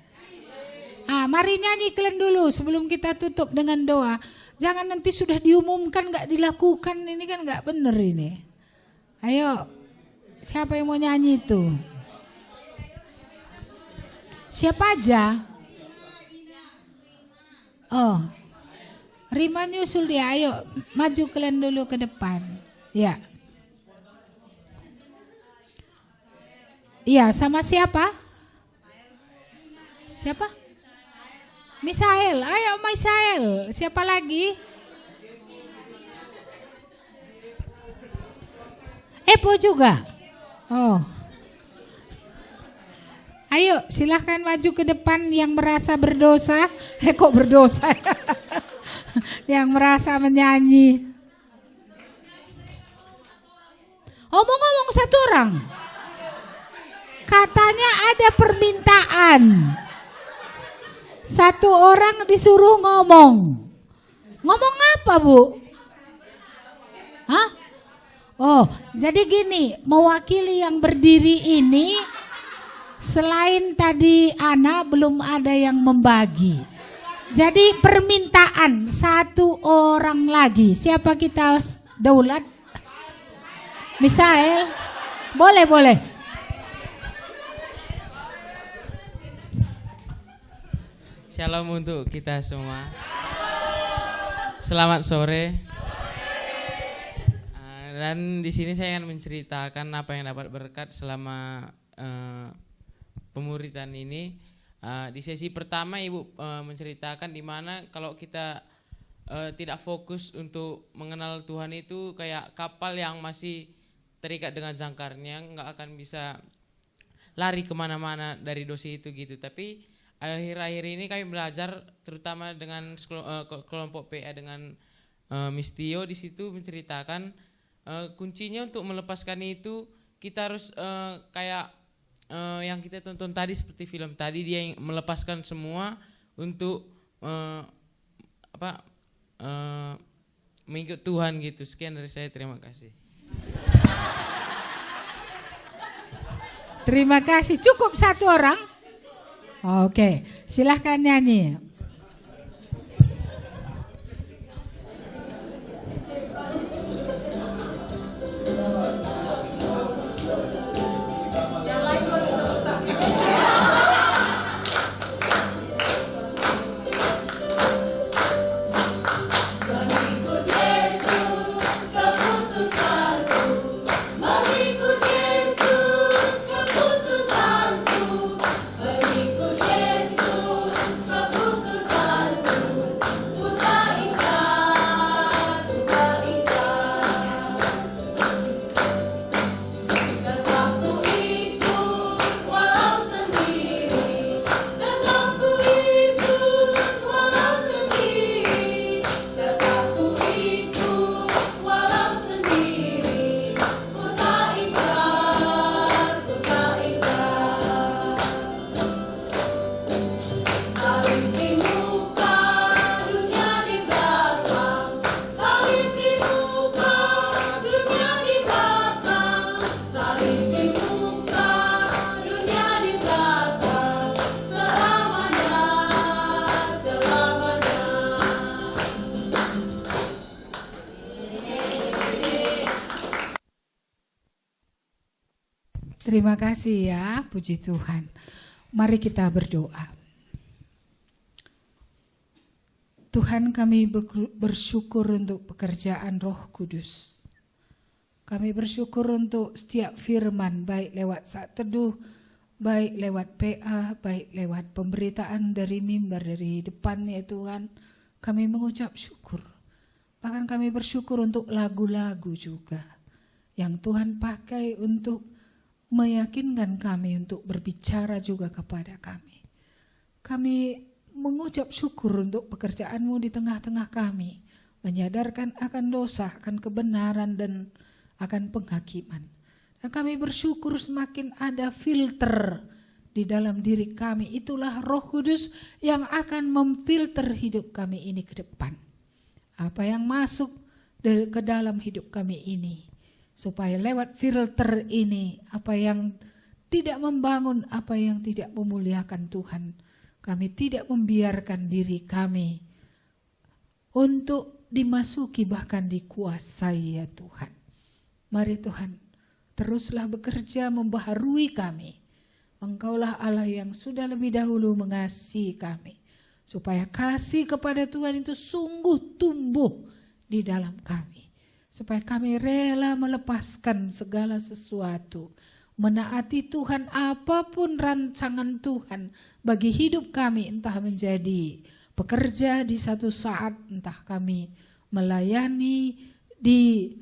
Mari nyanyi kalian dulu sebelum kita tutup dengan doa. Jangan nanti sudah diumumkan enggak dilakukan, ini kan enggak benar ini. Ayo, siapa yang mau nyanyi itu? Siapa aja? Oh, Rima nyusul dia. Ayo maju kalian dulu ke depan. Ya. Iya, sama siapa? Siapa? Misael. Ayo Misael. Siapa lagi? Epo juga. Oh. Ayo silahkan maju ke depan yang merasa berdosa. Kok berdosa? Yang merasa menyanyi. Omong-omong satu orang. Katanya ada permintaan. Satu orang disuruh ngomong. Ngomong apa, Bu? Hah? Oh, jadi gini, mewakili yang berdiri ini, selain tadi Ana belum ada yang membagi. Jadi permintaan satu orang lagi. Siapa kita daulat? Misael? Boleh. Shalom untuk kita semua. Selamat sore. Dan di sini saya akan menceritakan apa yang dapat berkat selama pemuritan ini. Di sesi pertama Ibu menceritakan di mana kalau kita tidak fokus untuk mengenal Tuhan itu kayak kapal yang masih terikat dengan jangkarnya, nggak akan bisa lari kemana-mana dari dosa itu gitu. Tapi akhir-akhir ini kami belajar terutama dengan kelompok PA dengan Miss Tio di situ menceritakan kuncinya untuk melepaskan itu kita harus kayak yang kita tonton tadi seperti film tadi, dia yang melepaskan semua untuk mengikut Tuhan gitu. Sekian dari saya, terima kasih. Terima kasih. Cukup satu orang? Oke, silahkan nyanyi. Terima kasih ya, puji Tuhan. Mari kita berdoa. Tuhan, kami bersyukur untuk pekerjaan Roh Kudus. Kami bersyukur untuk setiap firman, baik lewat saat teduh, baik lewat PA, baik lewat pemberitaan dari mimbar, dari depannya Tuhan. Kami mengucap syukur. Bahkan kami bersyukur untuk lagu-lagu juga yang Tuhan pakai untuk meyakinkan kami untuk berbicara juga kepada kami. Kami mengucap syukur untuk pekerjaan-Mu di tengah-tengah kami, menyadarkan akan dosa, akan kebenaran dan akan penghakiman. Dan kami bersyukur semakin ada filter di dalam diri kami. Itulah Roh Kudus yang akan memfilter hidup kami ini ke depan. Apa yang masuk ke dalam hidup kami ini, supaya lewat filter ini, apa yang tidak membangun, apa yang tidak memuliakan Tuhan, kami tidak membiarkan diri kami untuk dimasuki bahkan dikuasai ya Tuhan. Mari Tuhan, teruslah bekerja membaharui kami, Engkaulah Allah yang sudah lebih dahulu mengasihi kami. Supaya kasih kepada Tuhan itu sungguh tumbuh di dalam kami. Supaya kami rela melepaskan segala sesuatu. Menaati Tuhan, apapun rancangan Tuhan bagi hidup kami. Entah menjadi pekerja di satu saat, entah kami melayani di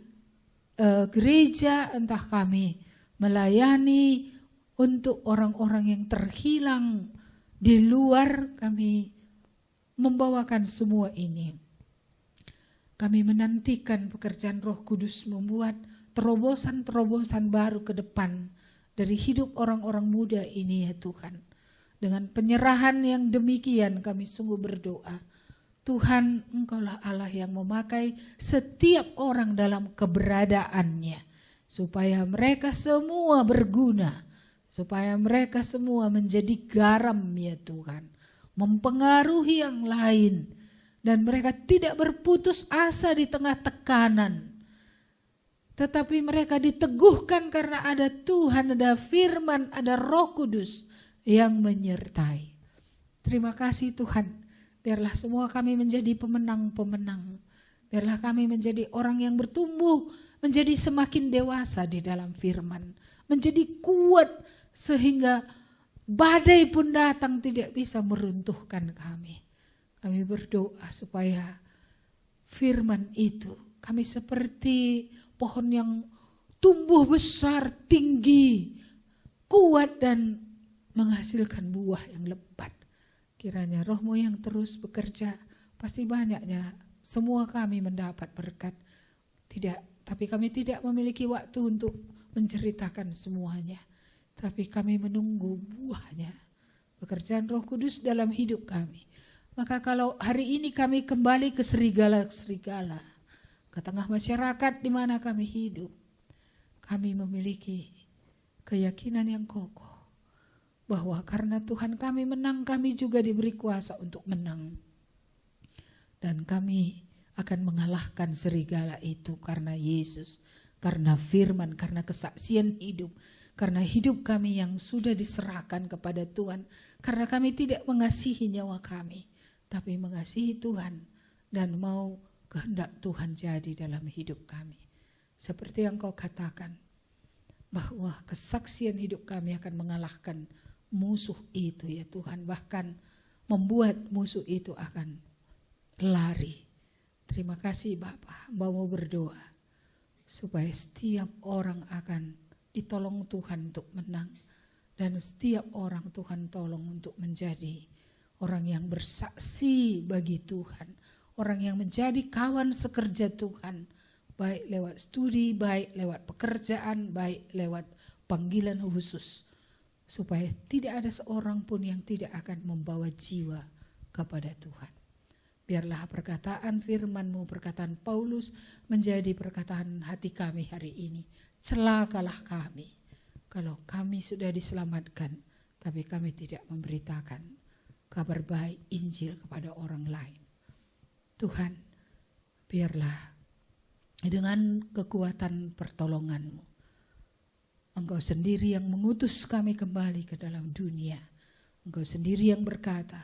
gereja, entah kami melayani untuk orang-orang yang terhilang di luar, kami membawakan semua ini. Kami menantikan pekerjaan Roh Kudus membuat terobosan-terobosan baru ke depan dari hidup orang-orang muda ini ya Tuhan. Dengan penyerahan yang demikian kami sungguh berdoa. Tuhan, Engkaulah Allah yang memakai setiap orang dalam keberadaannya. Supaya mereka semua berguna. Supaya mereka semua menjadi garam ya Tuhan. Mempengaruhi yang lain. Dan mereka tidak berputus asa di tengah tekanan. Tetapi mereka diteguhkan karena ada Tuhan, ada firman, ada Roh Kudus yang menyertai. Terima kasih Tuhan. Biarlah semua kami menjadi pemenang-pemenang. Biarlah kami menjadi orang yang bertumbuh, menjadi semakin dewasa di dalam firman. Menjadi kuat sehingga badai pun datang tidak bisa meruntuhkan kami. Kami berdoa supaya firman itu, kami seperti pohon yang tumbuh besar, tinggi, kuat dan menghasilkan buah yang lebat. Kiranya Roh-Mu yang terus bekerja, pasti banyaknya semua kami mendapat berkat. Tapi kami tidak memiliki waktu untuk menceritakan semuanya. Tapi kami menunggu buahnya, pekerjaan Roh Kudus dalam hidup kami. Maka kalau hari ini kami kembali ke serigala-serigala, ke tengah masyarakat di mana kami hidup, kami memiliki keyakinan yang kokoh bahwa karena Tuhan kami menang, kami juga diberi kuasa untuk menang. Dan kami akan mengalahkan serigala itu karena Yesus, karena firman, karena kesaksian hidup, karena hidup kami yang sudah diserahkan kepada Tuhan, karena kami tidak mengasihi nyawa kami, tapi mengasihi Tuhan dan mau kehendak Tuhan jadi dalam hidup kami. Seperti yang kau katakan, bahwa kesaksian hidup kami akan mengalahkan musuh itu ya Tuhan. Bahkan membuat musuh itu akan lari. Terima kasih Bapa, mau berdoa supaya setiap orang akan ditolong Tuhan untuk menang. Dan setiap orang Tuhan tolong untuk menjadi orang yang bersaksi bagi Tuhan. Orang yang menjadi kawan sekerja Tuhan. Baik lewat studi, baik lewat pekerjaan, baik lewat panggilan khusus. Supaya tidak ada seorang pun yang tidak akan membawa jiwa kepada Tuhan. Biarlah perkataan firman-Mu, perkataan Paulus menjadi perkataan hati kami hari ini. Celakalah kami kalau kami sudah diselamatkan, tapi kami tidak memberitakan kabar baik Injil kepada orang lain. Tuhan, biarlah dengan kekuatan pertolongan-Mu, Engkau sendiri yang mengutus kami kembali ke dalam dunia. Engkau sendiri yang berkata,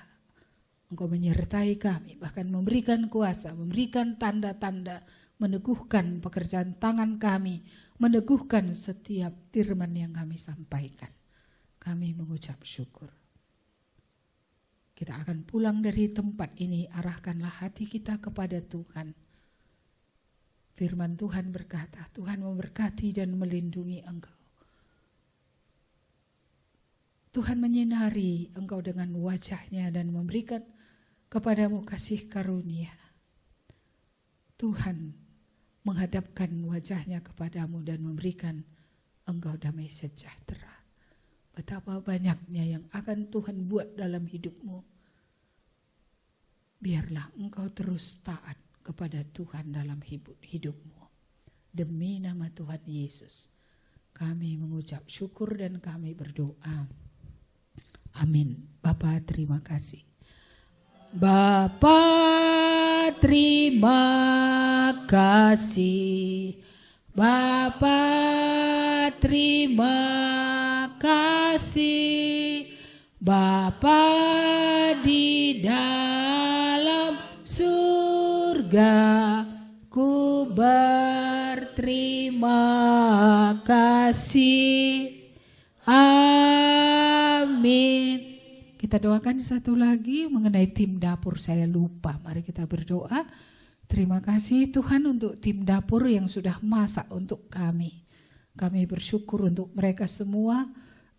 Engkau menyertai kami, bahkan memberikan kuasa, memberikan tanda-tanda, meneguhkan pekerjaan tangan kami, meneguhkan setiap firman yang kami sampaikan. Kami mengucap syukur. Kita akan pulang dari tempat ini, arahkanlah hati kita kepada Tuhan. Firman Tuhan berkata, Tuhan memberkati dan melindungi engkau. Tuhan menyinari engkau dengan wajah-Nya dan memberikan kepadamu kasih karunia. Tuhan menghadapkan wajah-Nya kepadamu dan memberikan engkau damai sejahtera. Betapa banyaknya yang akan Tuhan buat dalam hidupmu. Biarlah engkau terus taat kepada Tuhan dalam hidupmu. Demi nama Tuhan Yesus, kami mengucap syukur dan kami berdoa. Amin. Bapa terima kasih. Bapa terima kasih. Bapa terima kasih Bapa di dalam surga, ku berterima kasih. Amin. Kita doakan satu lagi mengenai tim dapur, saya lupa. Mari kita berdoa. Terima kasih Tuhan untuk tim dapur yang sudah masak untuk kami. Kami bersyukur untuk mereka semua.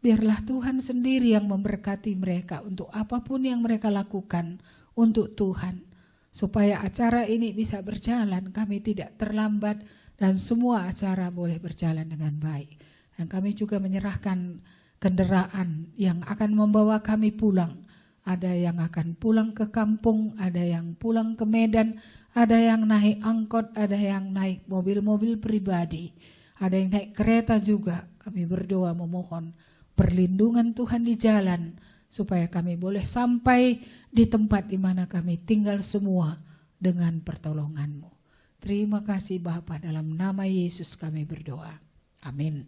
Biarlah Tuhan sendiri yang memberkati mereka untuk apapun yang mereka lakukan untuk Tuhan. Supaya acara ini bisa berjalan, kami tidak terlambat dan semua acara boleh berjalan dengan baik. Dan kami juga menyerahkan kendaraan yang akan membawa kami pulang. Ada yang akan pulang ke kampung, ada yang pulang ke Medan, ada yang naik angkot, ada yang naik mobil-mobil pribadi, ada yang naik kereta juga. Kami berdoa memohon perlindungan Tuhan di jalan, supaya kami boleh sampai di tempat di mana kami tinggal semua dengan pertolongan-Mu. Terima kasih Bapa, dalam nama Yesus kami berdoa. Amin.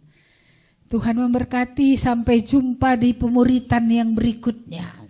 Tuhan memberkati, sampai jumpa di pemuritan yang berikutnya.